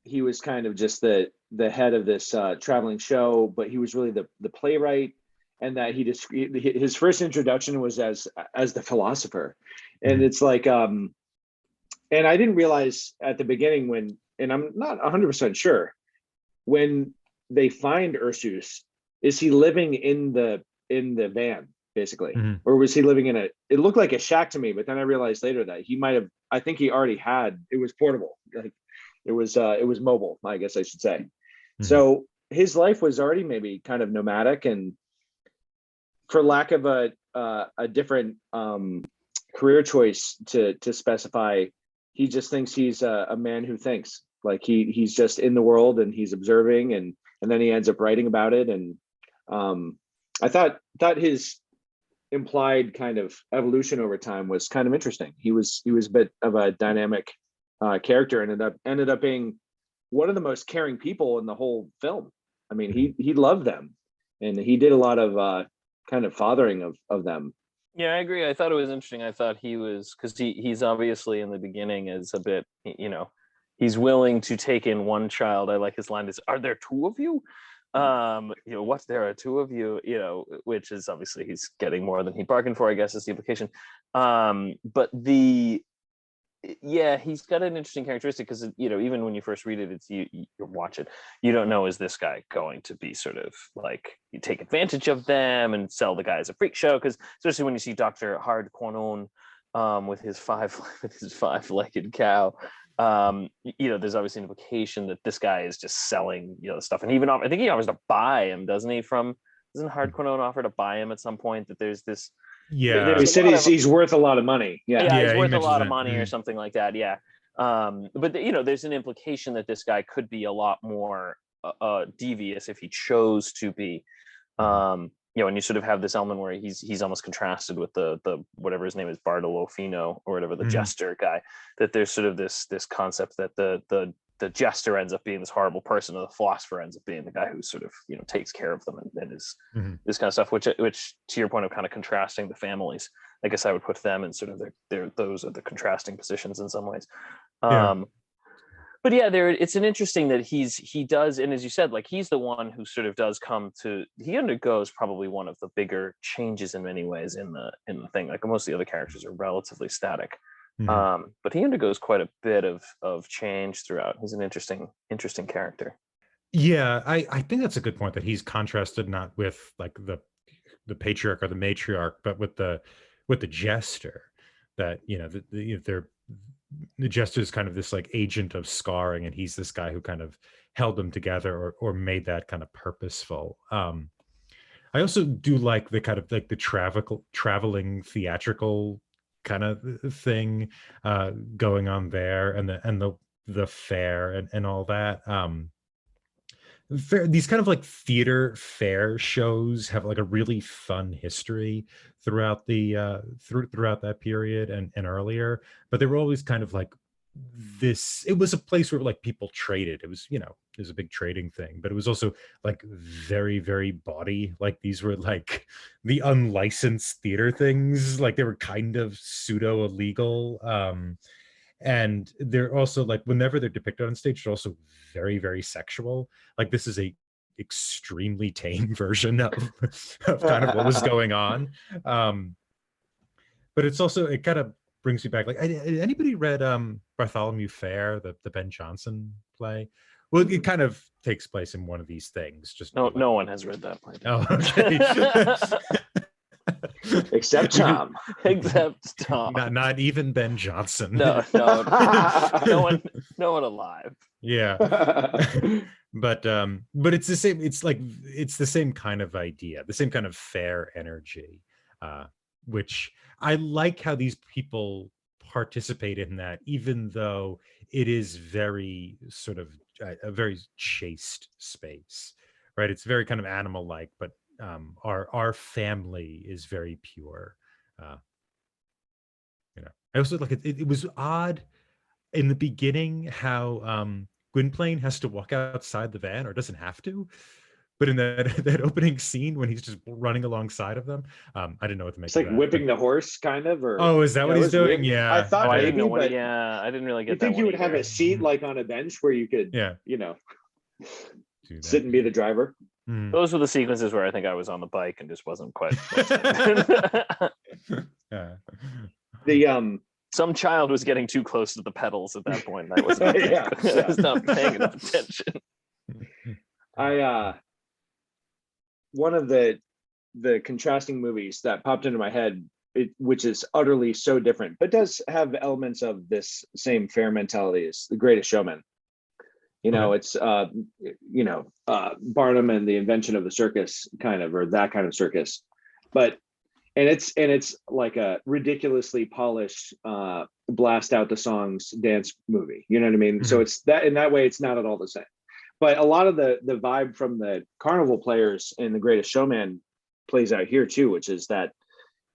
he was kind of just the head of this traveling show, but he was really the playwright, and that his first introduction was as the philosopher. And it's like and I didn't realize at the beginning when, and I'm not 100% sure, when they find Ursus, is he living in the van basically, or was he living in it looked like a shack to me, but then I realized later that he might have, I think he already had, it was portable, like it was mobile, I guess I should say. So his life was already maybe kind of nomadic, and for lack of a different career choice to specify, he just thinks he's a man who thinks, like he's just in the world and he's observing, and then he ends up writing about it. And I thought his implied kind of evolution over time was kind of interesting. He was a bit of a dynamic character, and ended up being one of the most caring people in the whole film. I mean, he loved them, and he did a lot of kind of fathering of them. Yeah, I agree. I thought it was interesting. I thought he was, because he's obviously in the beginning is a bit, he's willing to take in one child. I like his line is, "Are there two of you?" What, there are two of you, which is obviously he's getting more than he bargained for, I guess is the implication. But he's got an interesting characteristic, because even when you first read it, it's you watch it, you don't know, is this guy going to be sort of like, you take advantage of them and sell the guy as a freak show? Because especially when you see Dr. Hard Quanon with his five-legged cow. There's obviously an implication that this guy is just selling, stuff, and even I think he offers to buy him, doesn't he? Doesn't Hardquanonne offer to buy him at some point? That there's this. Yeah, he said he's worth a lot of money. Yeah, he's he worth a lot of mentions money that. or something like that. Yeah, but there's an implication that this guy could be a lot more devious if he chose to be. And you sort of have this element where he's almost contrasted with the whatever his name is, Bartolofino or whatever, the jester guy. That there's sort of this concept that the jester ends up being this horrible person, and the philosopher ends up being the guy who sort of takes care of them and is this kind of stuff. Which to your point of kind of contrasting the families, I guess I would put them in sort of those are the contrasting positions in some ways. But yeah, it's an interesting that he does, and as you said, like he's the one who sort of does he undergoes probably one of the bigger changes in many ways in the thing. Like most of the other characters are relatively static, but he undergoes quite a bit of change throughout. He's an interesting character. Yeah, I think that's a good point, that he's contrasted not with like the patriarch or the matriarch, but with the jester. That the jester is kind of this like agent of scarring, and he's this guy who kind of held them together or made that kind of purposeful. I also do like the kind of like the traveling theatrical kind of thing going on there, and the fair and all that. These kind of like theater fair shows have like a really fun history throughout the throughout that period and earlier, but they were always kind of like it was a place where like people traded. It was it was a big trading thing, but it was also like very, very bawdy. Like these were like the unlicensed theater things, like they were kind of pseudo illegal. And they're also like, whenever they're depicted on stage, they're also very, very sexual. Like this is a extremely tame version of kind of what was going on. But it's also, it kind of brings me back. Like, anybody read Bartholomew Fair, the Ben Jonson play? Well, it kind of takes place in one of these things. Just no one has read that play. Oh, okay. Except Tom. Except Tom. Not even Ben Jonson. No one alive. Yeah. But it's the same. It's like it's the same kind of idea, the same kind of fair energy, which I like how these people participate in that, even though it is very sort of a very chaste space, right? It's very kind of animal-like, but our family is very pure. I also like it was odd in the beginning how Gwynplaine has to walk outside the van, or doesn't have to, but in that opening scene when he's just running alongside of them, I didn't know what to make. It's like whipping the horse, kind of. Or is that what he's doing? Weird. Yeah, I thought I maybe, didn't know what. but Yeah, I didn't really get. You think that you one would have either. a seat like on a bench where you could, sit and be the driver? Those were the sequences where I think I was on the bike and just wasn't quite. Some child was getting too close to the pedals at that point. I wasn't. I was not paying enough attention. One of the contrasting movies that popped into my head, which is utterly so different, but does have elements of this same fair mentality, is The Greatest Showman. It's Barnum and the invention of the circus, kind of, or that kind of circus, but it's like a ridiculously polished blast out the songs dance movie. You know what I mean? So it's that, in that way, it's not at all the same. But a lot of the vibe from the carnival players in The Greatest Showman plays out here too, which is that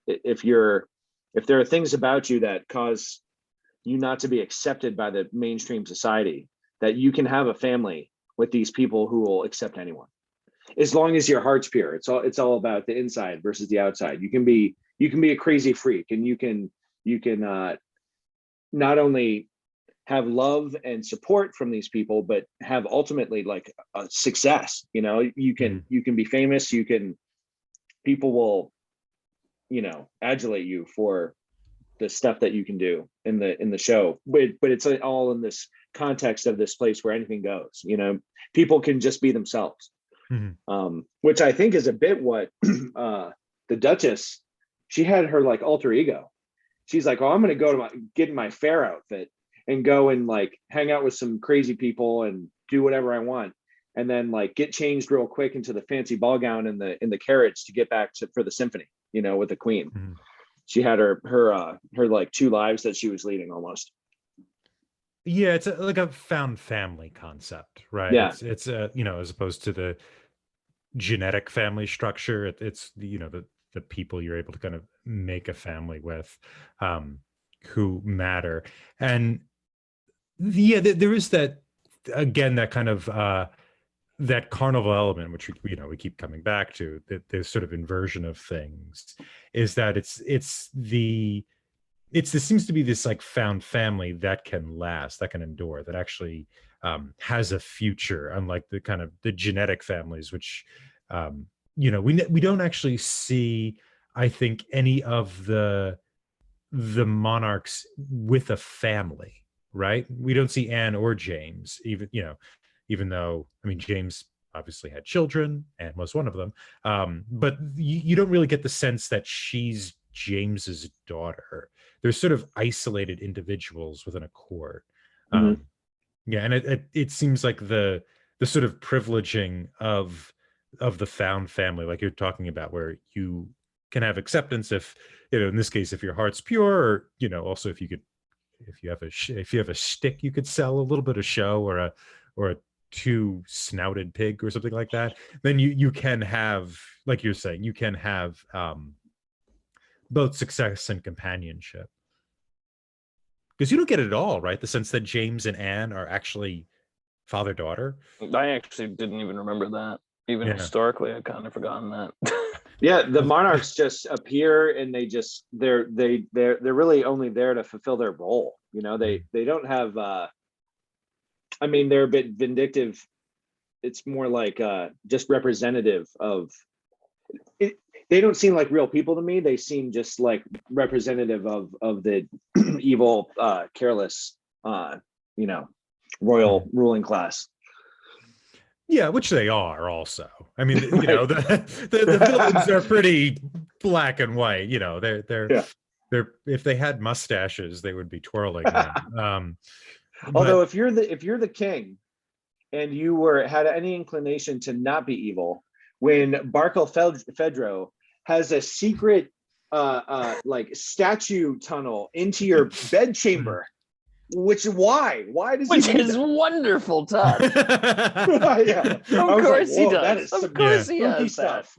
if there are things about you that cause you not to be accepted by the mainstream society, that you can have a family with these people who will accept anyone, as long as your heart's pure. It's all about the inside versus the outside. You can be a crazy freak, and you can not only have love and support from these people, but have ultimately like a success. You can be famous. People will, adulate you for the stuff that you can do in the show. But it's all in this context of this place where anything goes. People can just be themselves, which I think is a bit what the Duchess. She had her like alter ego. she's like, oh, I'm going to go to get in my fair outfit and go and like hang out with some crazy people and do whatever I want. And then like get changed real quick into the fancy ball gown in the carriage to get back for the symphony, with the queen. Mm-hmm. She had her like 2 lives that she was leading almost. Yeah, it's like a found family concept, right? Yeah. It's as opposed to the genetic family structure, it's the people you're able to kind of make a family with, who matter. And there is that, again, that kind of that carnival element, which we keep coming back to, that there's sort of inversion of things, is that there seems to be this like found family that can last, that can endure, that actually has a future, unlike the kind of the genetic families, which we don't actually see, I think, any of the monarchs with a family, right? We don't see Anne or James, even though, I mean, James obviously had children and was one of them, but you don't really get the sense that she's James's daughter. They're sort of isolated individuals within a court. Mm-hmm. And it seems like the sort of privileging of the found family, like you're talking about, where you can have acceptance if, in this case, if your heart's pure, or also if you have a stick you could sell a little bit of show, or a 2-snouted pig or something like that, then you can have, like you're saying, you can have both success and companionship. Because you don't get it at all, right? The sense that James and Anne are actually father-daughter. I actually didn't even remember that. Even historically, I'd kind of forgotten that. Yeah, the monarchs just appear, and they're really only there to fulfill their role. They don't have. I mean, they're a bit vindictive. It's more like just representative of it. They don't seem like real people to me. They seem just like representative of the evil, careless, royal ruling class. Yeah, which they are also. I mean, the villains are pretty black and white. They're if they had mustaches, they would be twirling them. Although if you're the king, and you had any inclination to not be evil, when Barkilphedro has a secret like statue tunnel into your bedchamber, which is wonderful, Todd. Yeah. Of course he does. Of course he has stuff.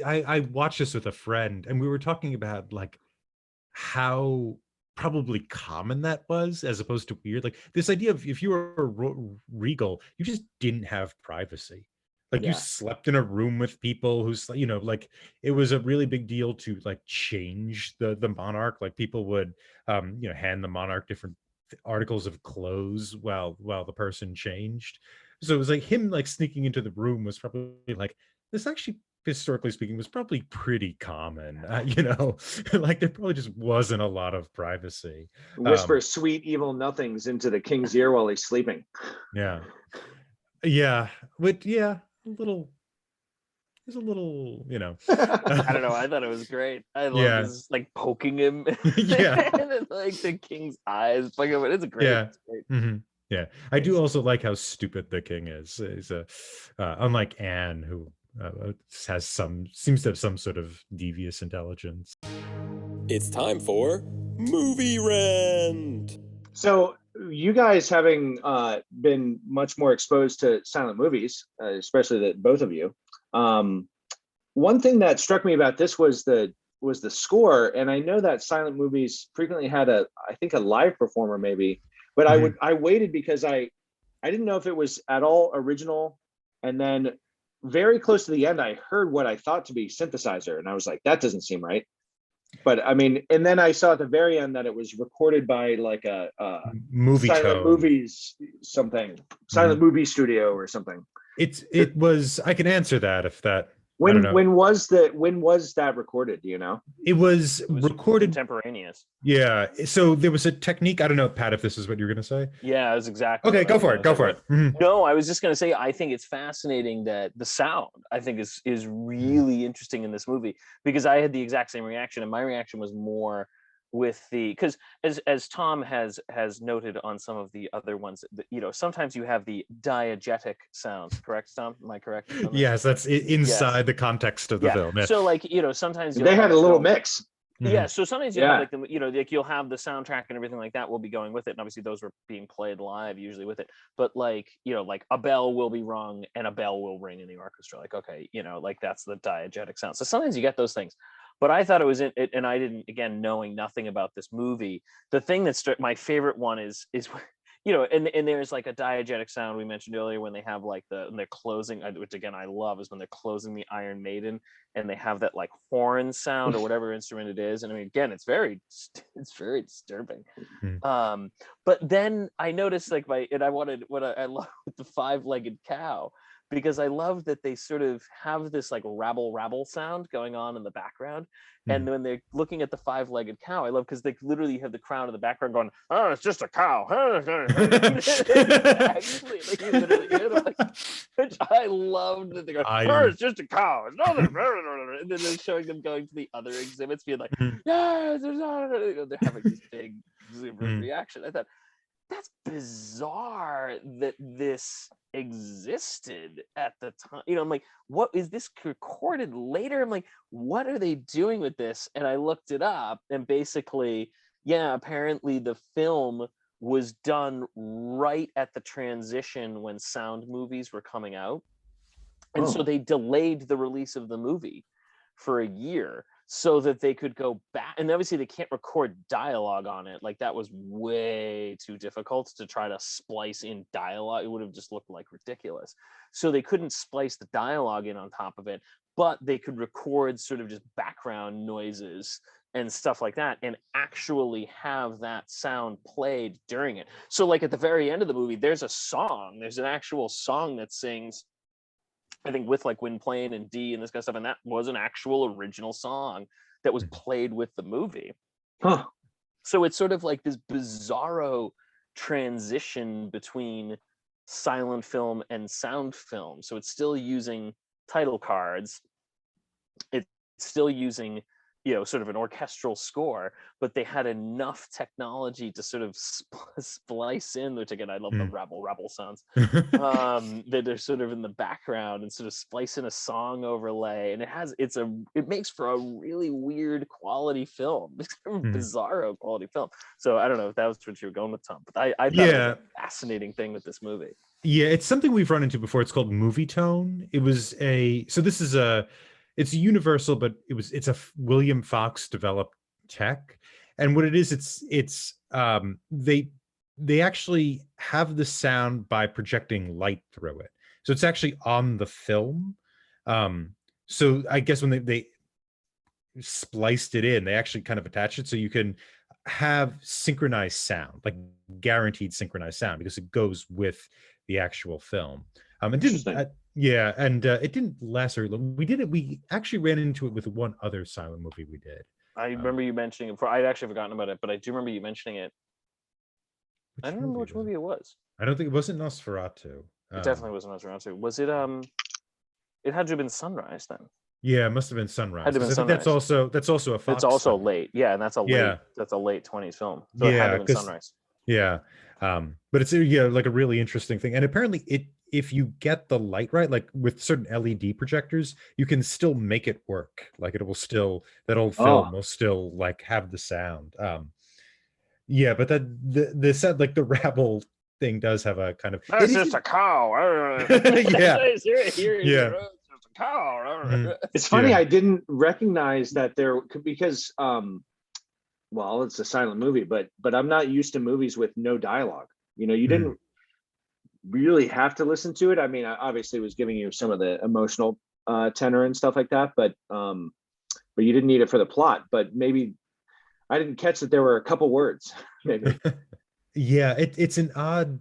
I watched this with a friend, and we were talking about like how probably common that was, as opposed to weird. Like this idea of, if you were regal, you just didn't have privacy. Like you slept in a room with people who's, like it was a really big deal to like change the monarch. Like people would, hand the monarch different articles of clothes while the person changed. So it was like him like sneaking into the room was probably like, this actually, historically speaking, was probably pretty common. Like there probably just wasn't a lot of privacy. Whisper sweet evil nothings into the king's ear while he's sleeping. Yeah. There's a little, I don't know. I thought it was great. I love this, like poking him. Yeah. And then, like the king's eyes. Like, it's great. Yeah. It's great. Mm-hmm. Yeah. I do also like how stupid the king is. He's unlike Anne, who seems to have some sort of devious intelligence. It's time for Movie Rant. So you guys, having been much more exposed to silent movies, especially both of you, one thing that struck me about this was the score. And I know that silent movies frequently had I think a live performer maybe, but I waited because I didn't know if it was at all original. And then very close to the end, I heard what I thought to be synthesizer, and I was like, that doesn't seem right. But I mean, and then I saw at the very end that it was recorded by like a movie silent movies something, silent movie studio or something. It was. I can answer that if that I don't know. When was that recorded? Do you know? It was recorded contemporaneous. Yeah. So there was a technique. I don't know, Pat, if this is what you're going to say. Yeah, that's exactly. Okay, go for it. Go for it. Mm-hmm. No, I was just going to say, I think it's fascinating that the sound, I think, is really interesting in this movie, because I had the exact same reaction, and my reaction was more with because as Tom has noted on some of the other ones, sometimes you have the diegetic sounds. Correct, Tom? Am I correct? Yes, that's inside the context of the film. Yeah. So sometimes they had a little mix. Yeah, so sometimes you have like you'll have the soundtrack and everything like that will be going with it, and obviously those were being played live usually with it. But like a bell will be rung and a bell will ring in the orchestra. Like like that's the diegetic sound. So sometimes you get those things. But I thought it was and I didn't, again, knowing nothing about this movie. The thing that my favorite one is and there's like a diegetic sound we mentioned earlier when they have like they're closing, which again I love, is when they're closing the Iron Maiden and they have that like horn sound or whatever instrument it is. And I mean, again, it's very disturbing. But then I noticed I love the five-legged cow, because I love that they sort of have this like rabble sound going on in the background. And when they're looking at the five-legged cow, I love, because they literally have the crowd in the background going, "Oh, it's just a cow." Actually, which I loved, that they go, "Oh, it's just a cow. It's nothing." And then they're showing them going to the other exhibits, being like, "Yeah, they're having this big exuberant reaction." I thought, that's bizarre that this existed at the time. I'm like, what is this recorded later? I'm like, what are they doing with this? And I looked it up, and basically, apparently the film was done right at the transition when sound movies were coming out. And so they delayed the release of the movie for a year so that they could go back. And obviously they can't record dialogue on it. Like, that was way too difficult to try to splice in dialogue. It would have just looked like ridiculous. So they couldn't splice the dialogue in on top of it, but they could record sort of just background noises and stuff like that, and actually have that sound played during it. So like at the very end of the movie, there's an actual song that sings, I think, with like Wind Playing and D and this kind of stuff. And that was an actual original song that was played with the movie. So it's sort of like this bizarro transition between silent film and sound film. So it's still using title cards. It's still using, sort of an orchestral score, but they had enough technology to sort of splice in, which again, I love the rabble sounds, that they're sort of in the background, and sort of splice in a song overlay. And it makes for a really weird quality film. It's a bizarro quality film. So I don't know if that was what you were going with, Tom, but I thought it was a fascinating thing with this movie. Yeah, it's something we've run into before. It's called movie tone. It's universal, but it's a William Fox developed tech. And what it is, it's they actually have the sound by projecting light through it. So it's actually on the film. So I guess when they spliced it in, they actually kind of attached it so you can have synchronized sound, like guaranteed synchronized sound, because it goes with the actual film. It didn't. It didn't last very long. We actually ran into it with one other silent movie we did. I remember you mentioning it before. I'd actually forgotten about it, but I do remember you mentioning it. I don't remember which movie it was. I don't think it wasn't Nosferatu. It definitely wasn't Nosferatu. Was it? It had to have been Sunrise then. Yeah, it must have been Sunrise. Had to have been Sunrise. That's also a Fox. It's also film. late. Yeah, and that's a late 20s film. So it had to have been Sunrise. Yeah. But it's like a really interesting thing. And apparently if you get the light right, like with certain LED projectors, you can still make it work. Like that old film will still like have the sound. But the sound, like the rabble thing, does have a kind of, it's just a cow. Yeah. Just a cow. It's funny, I didn't recognize that there, because well, it's a silent movie, but I'm not used to movies with no dialogue. You didn't really have to listen to it. I mean, I obviously was giving you some of the emotional tenor and stuff like that, but you didn't need it for the plot. But maybe I didn't catch that there were a couple words. Maybe. Yeah, it's an odd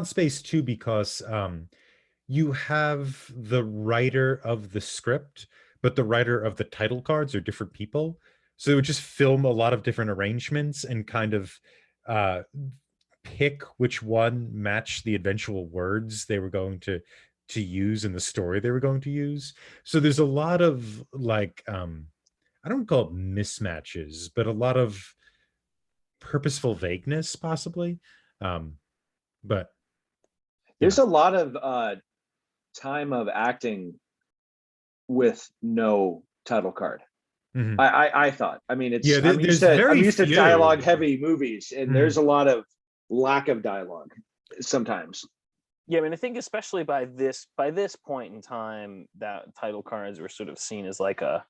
space too, because you have the writer of the script, but the writer of the title cards are different people. So it would just film a lot of different arrangements and kind of pick which one matched the eventual words they were going to use in the story they were going to use. So there's a lot of like I don't call it mismatches, but a lot of purposeful vagueness, possibly. But There's a lot of time of acting with no title card. mhm. I thought. I mean, Yeah, I'm used to few. dialogue heavy movies, and Mhm. there's a lot of lack of dialogue sometimes. Yeah, I mean, I think especially by this point in time, that title cards were sort of seen as like a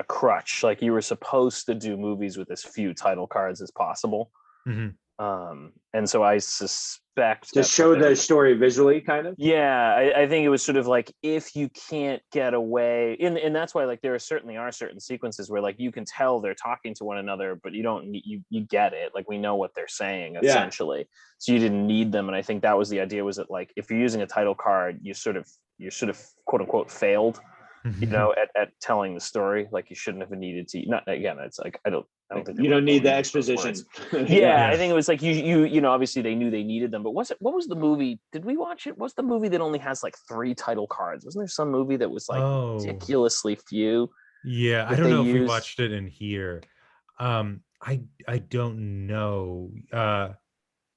crutch. Like you were supposed to do movies with as few title cards as possible. Mhm. And so I suspect To show the story visually, kind of. Yeah, I think it was sort of like, if you can't get away, and that's why like there certainly are certain sequences where like you can tell they're talking to one another, but you don't you get it, like we know what they're saying essentially. So you didn't need them, and I think that was the idea, was that like if you're using a title card, you're sort of quote unquote failed, you know, at telling the story. Like you shouldn't have needed to. Not again, it's like I don't think You don't need the exposition. Yeah, I think it was like you know, obviously they knew they needed them, but what was the movie? Did we watch it? What's the movie that only has like 3 title cards? Wasn't there some movie that was like ridiculously few? Yeah, I don't know if we watched it in here. I don't know.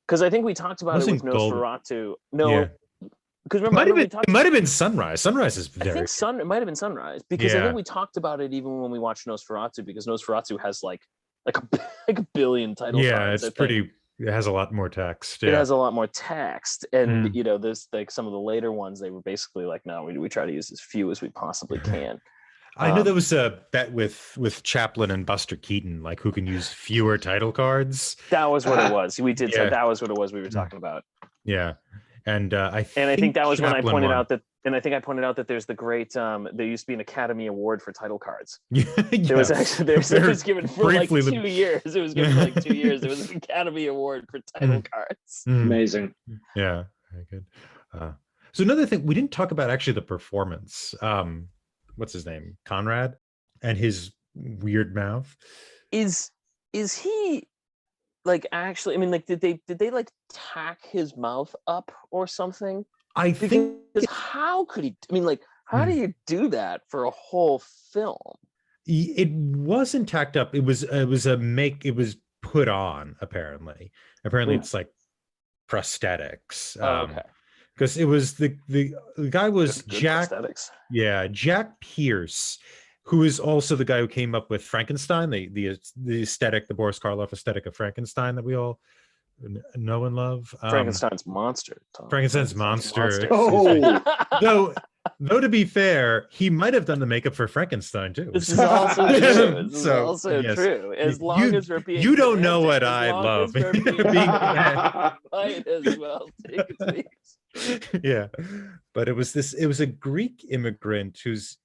Because I think we talked about it with Nosferatu. No, yeah. Because remember, it might have been Sunrise. Sunrise is very. I think it might have been Sunrise, because I think we talked about it even when we watched Nosferatu, because Nosferatu has like a billion title cards. Yeah, it's pretty. It has a lot more text. Yeah. It has a lot more text, and you know, there's like some of the later ones, they were basically like, no, we try to use as few as we possibly can. I know there was a bet with Chaplin and Buster Keaton, like who can use fewer title cards. That was what it was. We did. That was what it was. We were talking about. Yeah. And I think that was when I pointed out that, and I think I pointed out that there's the great there used to be an Academy Award for title cards. There was actually it was given for like 2 years. It was given for like 2 years. There was an Academy Award for title cards. Amazing. Yeah, very good. So another thing we didn't talk about, actually, the performance. What's his name? Conrad, and his weird mouth. Is he like, actually, I mean, like, did they like tack his mouth up or something? Because how could he? I mean, like, how do you do that for a whole film? It wasn't tacked up. It was it was put on. Apparently, it's like prosthetics. Okay. Because it was the guy was good Jack. Prosthetics. Yeah, Jack Pierce, who is also the guy who came up with Frankenstein, the aesthetic, the Boris Karloff aesthetic of Frankenstein that we all know and love. Frankenstein's monster. Tom. Frankenstein's monster. Oh. Though to be fair, he might have done the makeup for Frankenstein too. This is also true. This is also true. As long as we're being, you don't know what I love. Might as well take a seat. Yeah, but it was a Greek immigrant whose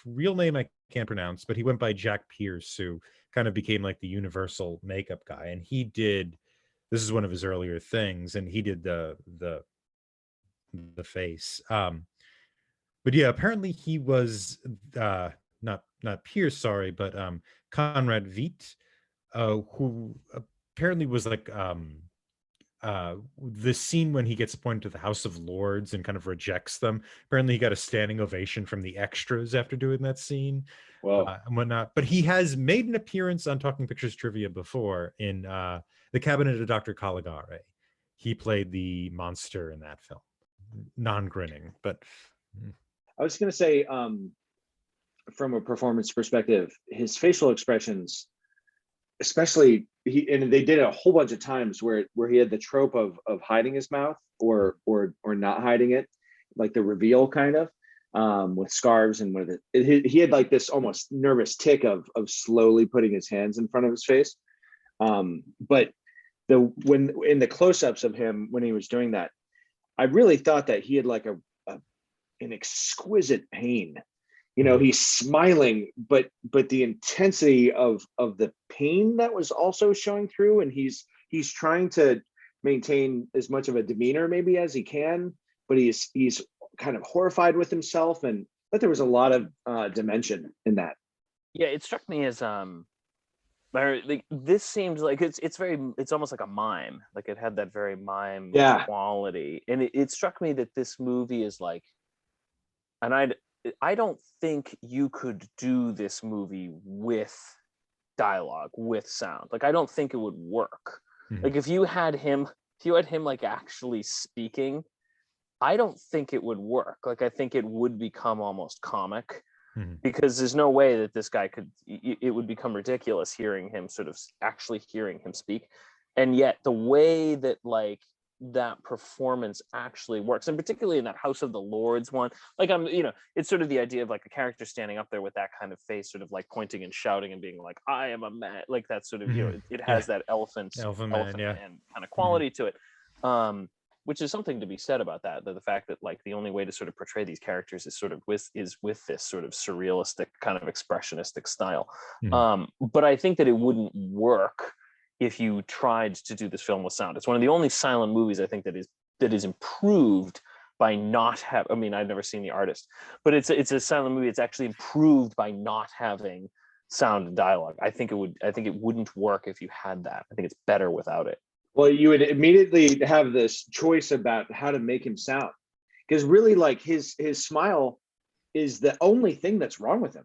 real name I can't pronounce, but he went by Jack Pierce, who kind of became like the universal makeup guy, and this is one of his earlier things, and he did the face. But yeah, apparently he was not Pierce, sorry, but Conrad Veidt, who apparently was like the scene when he gets appointed to the House of Lords and kind of rejects them. Apparently he got a standing ovation from the extras after doing that scene. And whatnot. But he has made an appearance on Talking Pictures Trivia before in The Cabinet of Dr. Caligari. He played the monster in that film, non-grinning, but I was going to say, from a performance perspective, his facial expressions, especially and they did it a whole bunch of times where he had the trope of hiding his mouth or not hiding it, like the reveal kind of, with scarves, and he had like this almost nervous tick of slowly putting his hands in front of his face. But when in the close-ups of him when he was doing that, I really thought that he had like an exquisite pain. You know, he's smiling, but the intensity of the pain that was also showing through, and he's trying to maintain as much of a demeanor maybe as he can, but he's kind of horrified with himself, and but there was a lot of dimension in that. Yeah, it struck me as like this seems like it's almost like a mime. Like it had that very mime quality, and it struck me that this movie is like, and I don't think you could do this movie with dialogue, with sound. Like I don't think it would work. Like if you had him like actually speaking, I don't think it would work. Like I think it would become almost comic, because there's no way that this guy could, it would become ridiculous hearing him actually hearing him speak. And yet the way that like that performance actually works, and particularly in that House of the Lords one, like it's sort of the idea of like a character standing up there with that kind of face, sort of like pointing and shouting and being like, I am a man, like that sort of, it has that elephant man kind of quality to it, which is something to be said about that, the fact that like the only way to sort of portray these characters is sort of with this sort of surrealistic kind of expressionistic style. But I think that it wouldn't work if you tried to do this film with sound. It's one of the only silent movies I think that is improved by not have. I mean, I've never seen The Artist, but it's a silent movie. It's actually improved by not having sound and dialogue. I think it wouldn't work if you had that. I think it's better without it. Well, you would immediately have this choice about how to make him sound, because really, like his smile is the only thing that's wrong with him.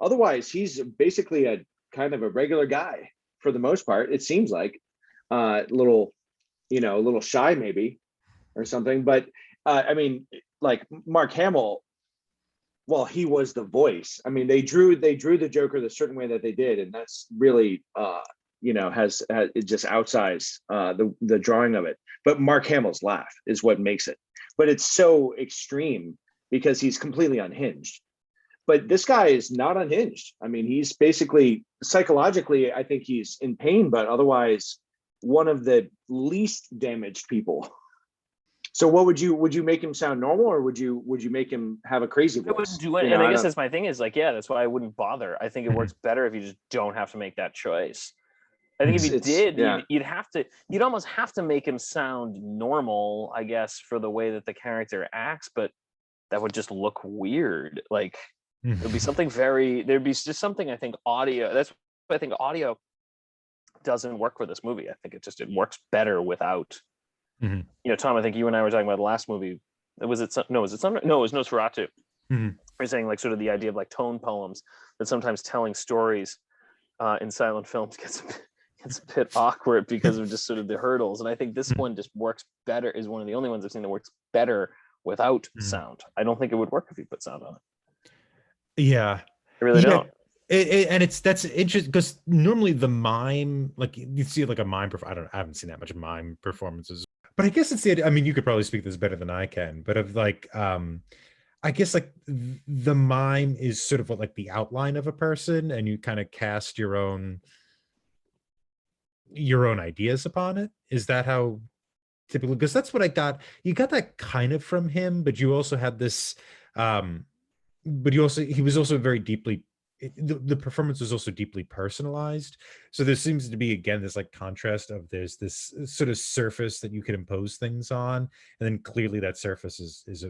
Otherwise, he's basically a kind of a regular guy for the most part. It seems like a little shy maybe or something. But I mean, like Mark Hamill, well, he was the voice. I mean, they drew the Joker the certain way that they did, and that's really has it just outsized the drawing of it. But Mark Hamill's laugh is what makes it. But it's so extreme because he's completely unhinged. But this guy is not unhinged. I mean, he's basically psychologically, I think he's in pain, but otherwise one of the least damaged people. So what would you make him sound normal, or would you make him have a crazy voice? I wouldn't do it. And I guess that's my thing is like, yeah, that's why I wouldn't bother. I think it works better if you just don't have to make that choice. I think if you did, you'd almost have to make him sound normal, I guess, for the way that the character acts, but that would just look weird. Like there'd be something there'd be just something, I think audio, that's what I think audio doesn't work for this movie. I think it works better without, Tom, I think you and I were talking about the last movie. Was it Nosferatu. We're saying like sort of the idea of like tone poems, that sometimes telling stories in silent films gets a bit awkward because of just sort of the hurdles. And I think this one just works better, is one of the only ones I've seen that works better without sound. I don't think it would work if you put sound on it. Yeah. I really don't. That's interesting, because normally the mime, like you see like a mime, I haven't seen that much mime performances, but I guess it's the, I mean, you could probably speak this better than I can, but of like, I guess like the mime is sort of what, like the outline of a person, and you kind of cast your own ideas upon it. Is that how typically? Because that's what I got. You got that kind of from him, but you also had this. But he was also very deeply. The performance was also deeply personalized. So there seems to be again this like contrast of there's this sort of surface that you can impose things on, and then clearly that surface is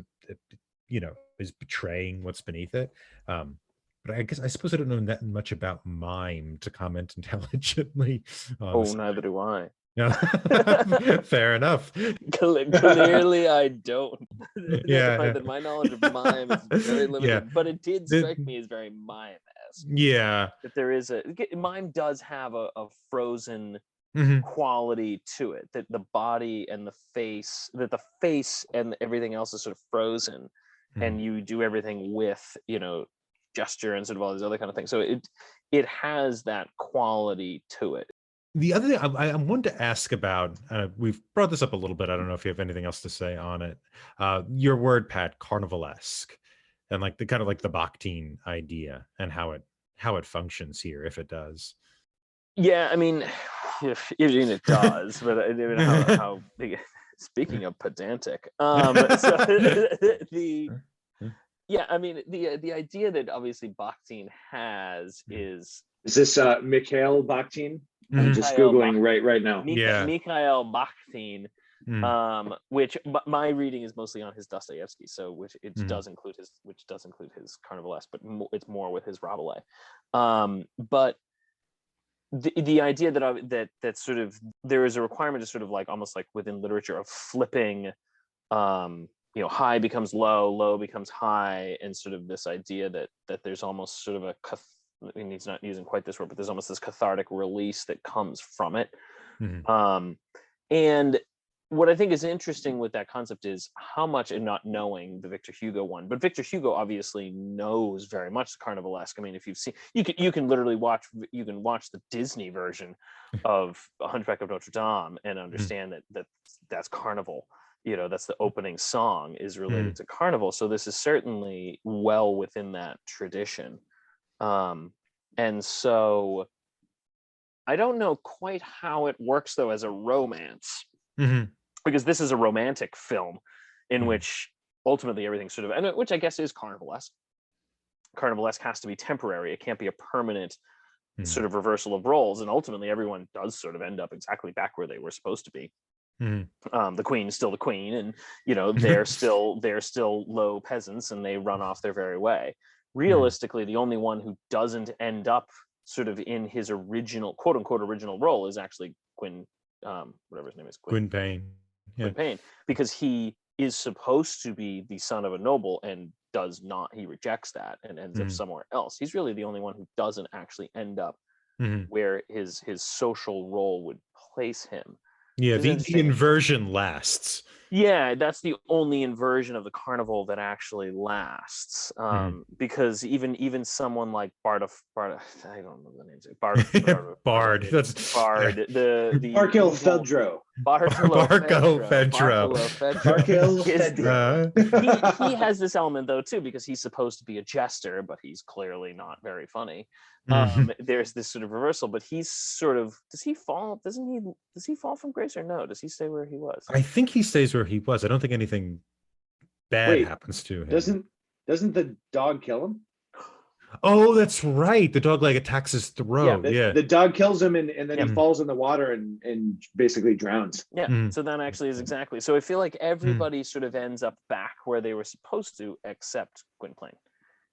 betraying what's beneath it. But I suppose I don't know that much about mime to comment intelligently. Oh, neither do I. Yeah, fair enough. Clearly, I don't. Yeah. That my knowledge of mime is very limited, but it did strike me as very mime-esque. Yeah, that there is mime does have a frozen quality to it. That the body and the face and everything else is sort of frozen, and you do everything with gesture and sort of all these other kind of things. So it has that quality to it. The other thing I wanted to ask about, we've brought this up a little bit. I don't know if you have anything else to say on it. Your word, Pat, carnivalesque, and like the kind of like the Bakhtin idea and how it functions here, if it does. Yeah, I mean, if it does, but I mean, how speaking of pedantic, yeah, I mean, the idea that obviously Bakhtin has is this Mikhail Bakhtin? I'm just Googling right now. Mikhail Bakhtin Which my reading is mostly on his Dostoevsky, so which it Mhm. does include his Carnivalesque, but it's more with his Rabelais. But the idea that sort of there is a requirement to sort of like almost like within literature of flipping, high becomes low, low becomes high, and sort of this idea that there's almost sort of I mean, he's not using quite this word, but there's almost this cathartic release that comes from it. Mhm. And what I think is interesting with that concept is how much, and not knowing the Victor Hugo one, but Victor Hugo obviously knows very much the Carnivalesque. I mean, if you've seen, you can literally watch the Disney version of Hunchback of Notre Dame and understand that's Carnival. That's the opening song is related to Carnival. So this is certainly well within that tradition. And so I don't know quite how it works though as a romance, because this is a romantic film in which ultimately everything sort of, and which I guess is Carnivalesque. Carnivalesque has to be temporary. It can't be a permanent sort of reversal of roles. And ultimately everyone does sort of end up exactly back where they were supposed to be. The queen is still the queen, and they're still low peasants, and they run off their very way. Realistically, the only one who doesn't end up sort of in his original quote unquote original role is actually Gwyn, whatever his name is, Gwynplaine. Gwynplaine, because he is supposed to be the son of a noble and does not. He rejects that and ends up somewhere else. He's really the only one who doesn't actually end up where his social role would place him. Yeah, the inversion lasts. Yeah, that's the only inversion of the Carnival that actually lasts. Because even someone like Bard, I don't know the names. Bard. That's Bard. The Barkilphedro. Barkilphedro. He has this element though too, because he's supposed to be a jester, but he's clearly not very funny. There's this sort of reversal, but he's sort of, does he fall from grace or no? Does he stay where he was? I think he stays where he was. I don't think anything bad happens to him. Doesn't the dog kill him? Oh, that's right. The dog like attacks his throat. The dog kills him, and then he falls in the water and basically drowns. So that actually is exactly. So I feel like everybody sort of ends up back where they were supposed to, except Gwynplaine.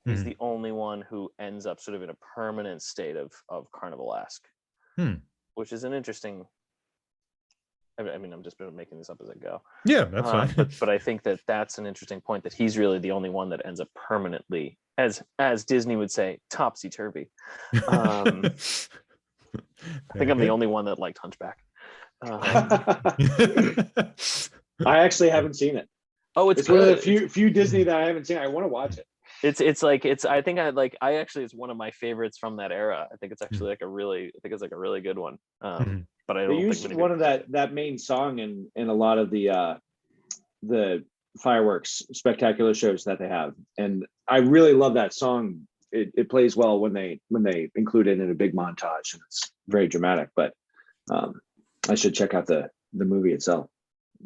He's the only one who ends up sort of in a permanent state of Carnivalesque, which is an interesting. I mean, I'm just making this up as I go. Yeah, that's fine. But I think that's an interesting point, that he's really the only one that ends up permanently, as Disney would say, topsy-turvy. I think I'm the only one that liked Hunchback. I actually haven't seen it. Oh, it's one of the few Disney that I haven't seen. I want to watch it. It's one of my favorites from that era. I think it's actually like a really good one. But I don't they used one of that main song in a lot of the fireworks spectacular shows that they have, and I really love that song. It plays well when they include it in a big montage, and it's very dramatic. But I should check out the movie itself.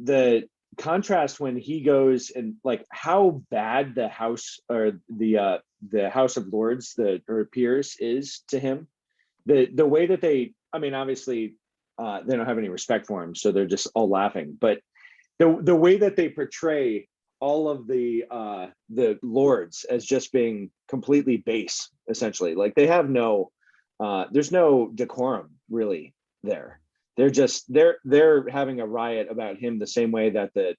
The contrast when he goes and like how bad the House or the House of Lords or Peers is to him, the way that they, I mean, obviously they don't have any respect for him, so they're just all laughing, but the way that they portray all of the lords as just being completely base, essentially, like they have there's no decorum really there. They're having a riot about him the same way that the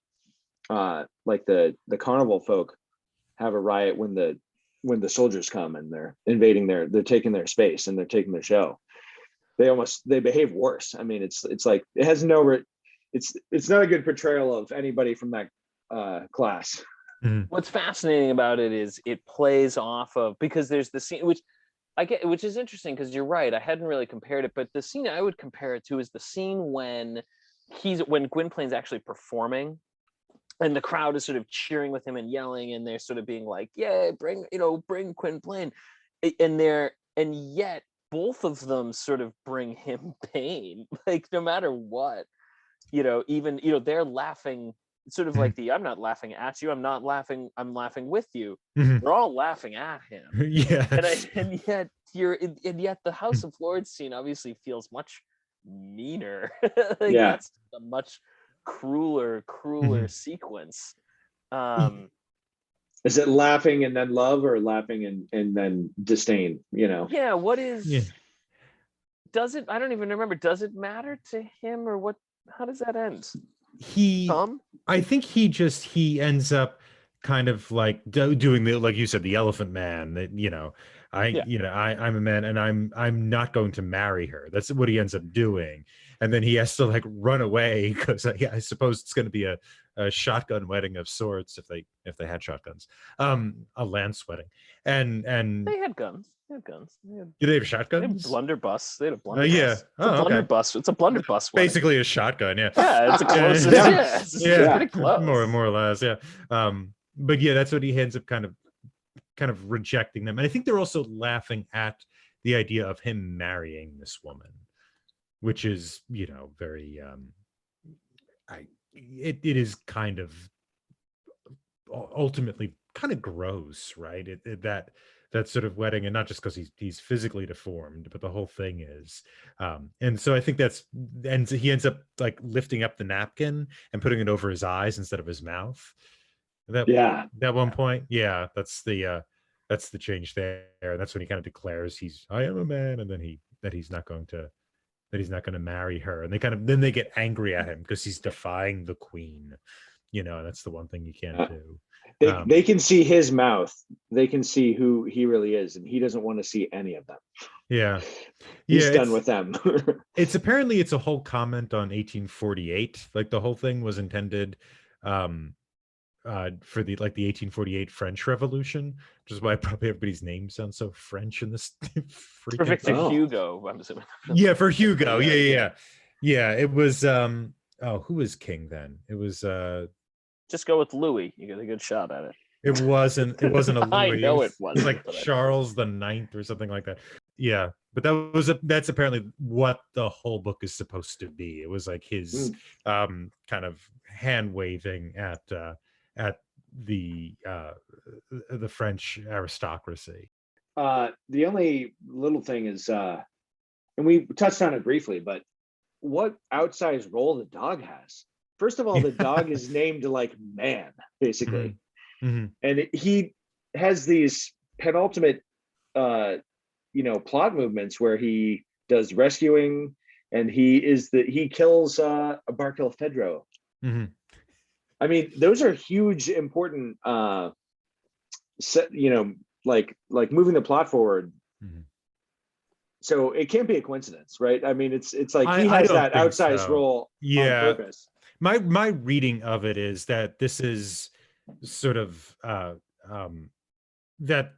carnival folk have a riot when the soldiers come and they're invading they're taking their space and they're taking their show. They behave worse. I mean, it's like it has it's not a good portrayal of anybody from that class. What's fascinating about it is it plays off of, because there's the scene which is interesting, because you're right, I hadn't really compared it, but the scene I would compare it to is the scene when Gwynplaine's actually performing and the crowd is sort of cheering with him and yelling, and they're sort of being like, yeah, bring Gwynplaine, and yet both of them sort of bring him pain, like no matter what, even they're laughing sort of like I'm not laughing at you, I'm laughing with you. We're all laughing at him. And yet the House of Lords scene obviously feels much meaner. That's a much crueler sequence. Is it laughing and then love, or laughing and then disdain? Yeah, what is Yeah. does it, I don't even remember, does it matter to him, or what, how does that end? I think he ends up kind of like doing the, like you said, the elephant man, that I'm a man and I'm not going to marry her. That's what he ends up doing. And then he has to like run away because I suppose it's going to be a shotgun wedding of sorts, if they had shotguns, a lance wedding. And They had guns. They had guns. do they have They had shotguns? blunderbuss. They had a blunderbuss. Yeah. It's a blunderbuss. It's a blunderbuss wedding. Basically a shotgun. Yeah. Yeah, it's the closest. Yeah. Yeah, it's pretty close. More or less. Yeah. But yeah, that's what he ends up kind of rejecting them. And I think they're also laughing at the idea of him marrying this woman, which is, very it is kind of ultimately kind of gross, right? That sort of wedding, and not just because he's physically deformed, but the whole thing is. And so I think and he ends up like lifting up the napkin and putting it over his eyes instead of his mouth. That one point, yeah, that's the change there. And that's when he kind of declares I am a man, and then he's not going to marry her. And then they get angry at him because he's defying the queen. And that's the one thing you can't do. They can see his mouth. They can see who he really is, and he doesn't want to see any of them. Yeah. He's done with them. It's a whole comment on 1848. Like the whole thing was intended for the 1848 French Revolution, which is why probably everybody's name sounds so French in this. For Victor Hugo, I'm assuming. Yeah, for Hugo. Yeah. It was who was king then? It was just go with Louis. You get a good shot at it. It wasn't a Louis. I know it was. It's like Charles the Ninth or something like that. Yeah, but that's apparently what the whole book is supposed to be. It was like his kind of hand waving at the French aristocracy. The only little thing is, and we touched on it briefly, but what outsized role the dog has. First of all, the dog is named like man, basically. Mm-hmm. And he has these penultimate plot movements where he does rescuing, and he kills Barkilphedro. Mm-hmm. I mean, those are huge, important like moving the plot forward. Mm-hmm. So it can't be a coincidence, right? I mean, it's like he has that outsized role on purpose. My reading of it is that this is sort of that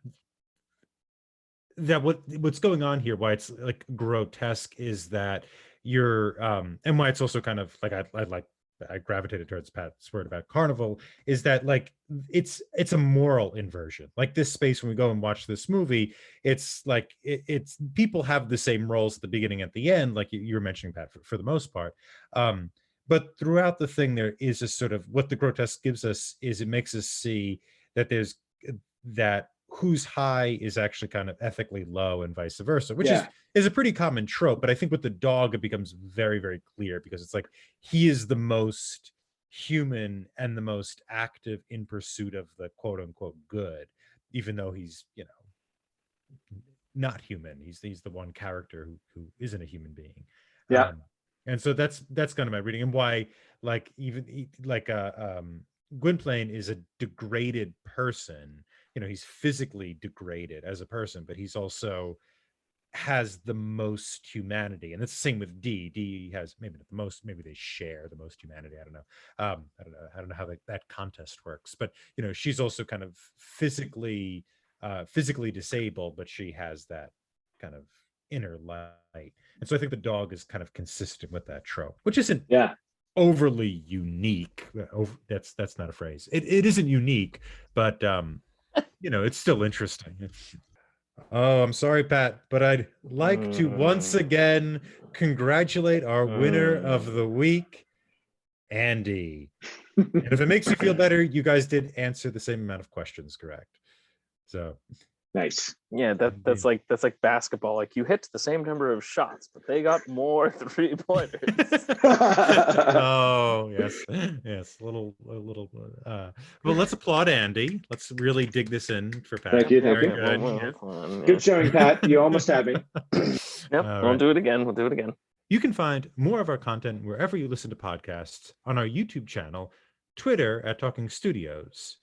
what's going on here, why it's like grotesque, is that you're and why it's also kind of like I gravitated towards Pat's word about Carnival, is that like it's a moral inversion. Like this space, when we go and watch this movie, it's like it's people have the same roles at the beginning and at the end, like you were mentioning, Pat, for the most part. But throughout the thing, there is a sort of, what the grotesque gives us is it makes us see that there's that who's high is actually kind of ethically low, and vice versa, which is a pretty common trope. But I think with the dog, it becomes very, very clear, because it's like he is the most human and the most active in pursuit of the quote unquote good, even though he's not human. He's the one character who isn't a human being. And so that's kind of my reading, and why Gwynplaine is a degraded person. He's physically degraded as a person, but he's also has the most humanity. And it's the same with Dee. Dee has maybe not the most, maybe they share the most humanity. I don't know. I don't know how that contest works, but she's also kind of physically disabled, but she has that kind of inner light. And so I think the dog is kind of consistent with that trope, which isn't overly unique. That's not a phrase. It isn't unique, but it's still interesting. Oh, I'm sorry, Pat, but I'd like to once again congratulate our winner of the week, Andy. And if it makes you feel better, you guys did answer the same amount of questions correct. So Nice. Yeah, that's like basketball. Like you hit the same number of shots, but they got more 3-pointers. Oh yes, yes. A little. Well, let's applaud Andy. Let's really dig this in for Pat. Thank you. Very Thank you. good. Good showing, Pat. You almost had me. Yep, All we'll right. do it again. We'll do it again. You can find more of our content wherever you listen to podcasts, on our YouTube channel, Twitter at Talking Studios,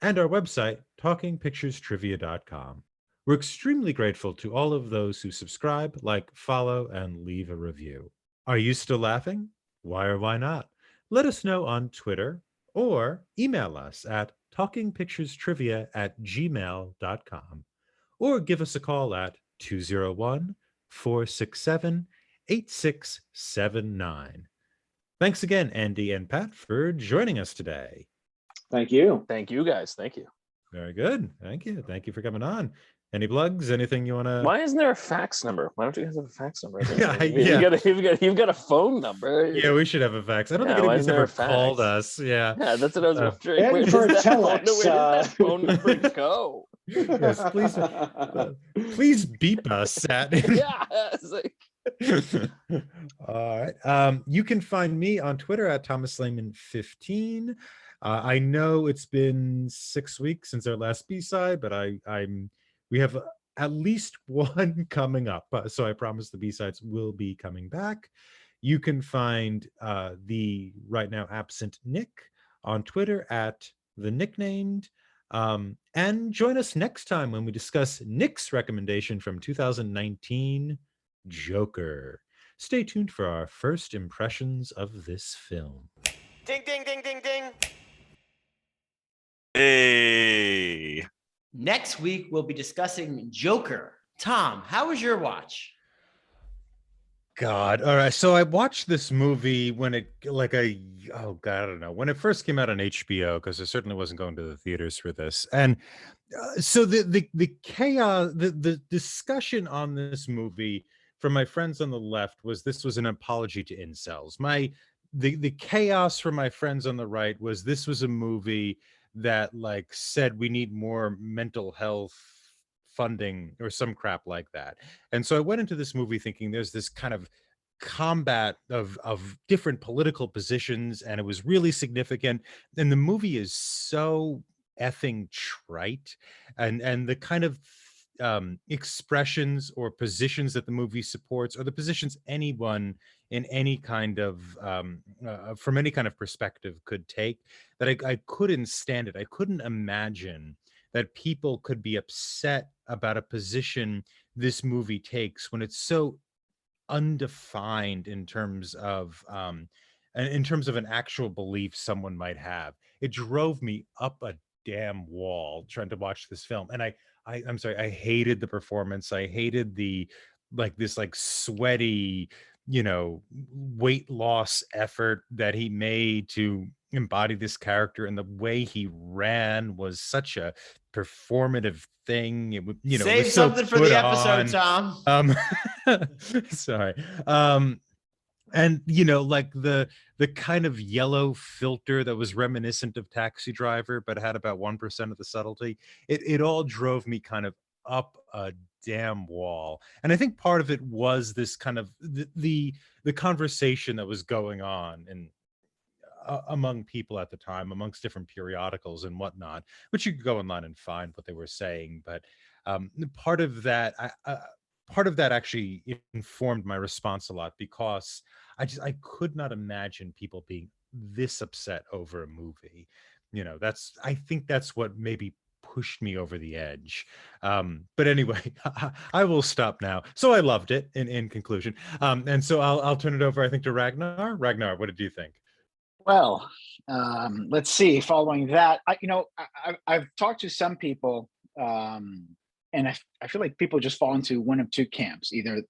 and our website, talkingpicturestrivia.com. We're extremely grateful to all of those who subscribe, like, follow, and leave a review. Are you still laughing? Why or why not? Let us know on Twitter or email us at talkingpicturestrivia@gmail.com or give us a call at 201-467-8679. Thanks again, Andy and Pat, for joining us today. Thank you. Thank you guys. Thank you. Very good. Thank you. Thank you for coming on. Any plugs? Anything you want to? Why isn't there a fax number? Why don't you guys have a fax number? Yeah, You've got a phone number. Yeah, we should have a fax. I don't think why anybody's isn't there ever a fax? called us. Yeah. Yeah, that's what I was wondering. And Where for does that telex, phone number go? Yes, please beep us at. Yeah. It's like... All right. You can find me on Twitter at ThomasLehman15. I know it's been 6 weeks since our last B-side, but we have at least one coming up. So I promise the B-sides will be coming back. You can find the right now absent Nick on Twitter at the Nicknamed. And join us next time when we discuss Nick's recommendation from 2019, Joker. Stay tuned for our first impressions of this film. Ding, ding, ding, ding, ding. Hey. Next week, we'll be discussing Joker. Tom, how was your watch? God. All right. So I watched this movie when it I don't know, when it first came out on HBO, because I certainly wasn't going to the theaters for this. And so the chaos, the discussion on this movie from my friends on the left was this was an apology to incels. The chaos from my friends on the right was this was a movie that said we need more mental health funding or some crap like that. And so I went into this movie thinking there's this kind of combat of different political positions, and it was really significant. And the movie is so effing trite, and the kind of expressions or positions that the movie supports, or the positions anyone in any kind of from any kind of perspective could take, that I couldn't stand it. I couldn't imagine that people could be upset about a position this movie takes when it's so undefined in terms of an actual belief someone might have. It drove me up a damn wall trying to watch this film. And I'm sorry, I hated the performance. I hated this sweaty, weight loss effort that he made to embody this character, and the way he ran was such a performative thing. It would, Save it was so something for put the episode, on. Tom. Sorry. And the kind of yellow filter that was reminiscent of Taxi Driver but had about 1% of the subtlety, it all drove me kind of up a damn wall. And I think part of it was this kind of the conversation that was going on and among people at the time, amongst different periodicals and whatnot, which you could go online and find what they were saying. But part of that actually informed my response a lot, because I could not imagine people being this upset over a movie. I think that's what maybe pushed me over the edge. But anyway, I will stop now. So I loved it in conclusion. And so I'll turn it over, I think, to Ragnar. Ragnar, what did you think? Well, let's see. Following that, I've talked to some people, and I feel like people just fall into one of two camps: either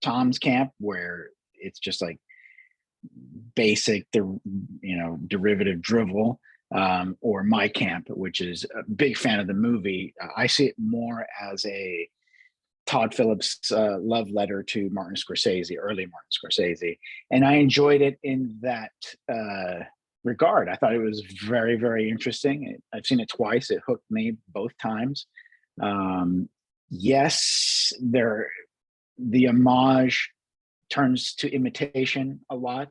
Tom's camp, where it's just like basic, derivative drivel, or my camp, which is a big fan of the movie. I see it more as a Todd Phillips' love letter to early Martin Scorsese. And I enjoyed it in that regard. I thought it was very, very interesting. I've seen it twice. It hooked me both times. Yes, the homage turns to imitation a lot,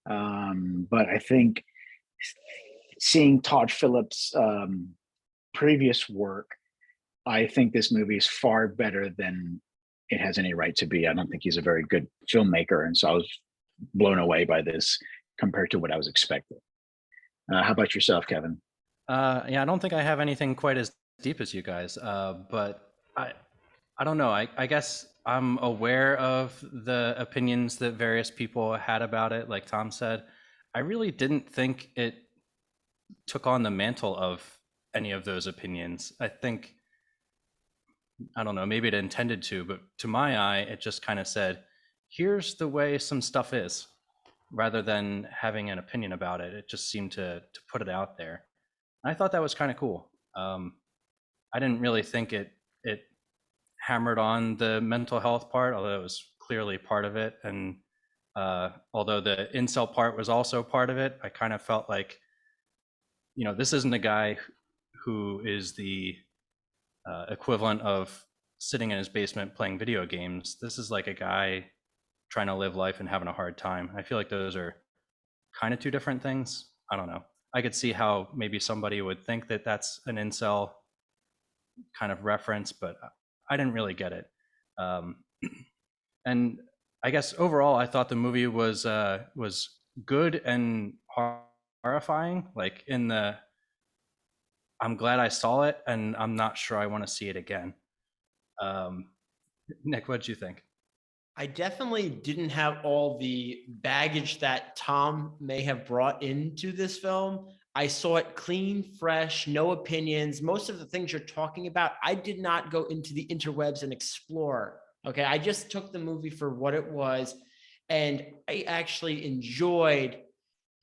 but I think seeing Todd Phillips' previous work, I think this movie is far better than it has any right to be. I don't think he's a very good filmmaker, and so I was blown away by this compared to what I was expecting. How about yourself, Kevin? Yeah, I don't think I have anything quite as deep as you guys, but I don't know. I guess I'm aware of the opinions that various people had about it. Like Tom said, I really didn't think it took on the mantle of any of those opinions. I think, I don't know, maybe it intended to, but to my eye, it just kind of said, here's the way some stuff is, rather than having an opinion about it. It just seemed to put it out there. I thought that was kind of cool. I didn't really think it hammered on the mental health part, although it was clearly part of it. And although the incel part was also part of it, I kind of felt like, this isn't a guy who is the equivalent of sitting in his basement playing video games. This is like a guy trying to live life and having a hard time. I feel like those are kind of two different things. I don't know. I could see how maybe somebody would think that that's an incel kind of reference, but I didn't really get it. And I guess overall, I thought the movie was good and horrifying. Like I'm glad I saw it, and I'm not sure I want to see it again. Nick, what'd you think? I definitely didn't have all the baggage that Tom may have brought into this film. I saw it clean, fresh, no opinions. Most of the things you're talking about, I did not go into the interwebs and explore. Okay, I just took the movie for what it was, and I actually enjoyed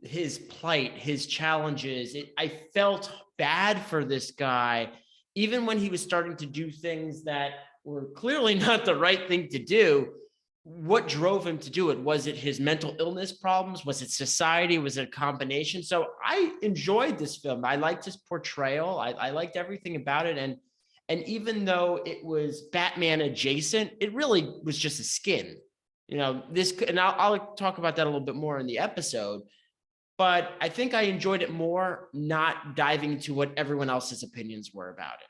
his plight, his challenges. I felt bad for this guy, even when he was starting to do things that were clearly not the right thing to do. What drove him to do it? Was it his mental illness problems? Was it society? Was it a combination? So I enjoyed this film. I liked his portrayal. I liked everything about it. And even though it was Batman adjacent, it really was just a skin. And I'll talk about that a little bit more in the episode. But I think I enjoyed it more not diving into what everyone else's opinions were about it.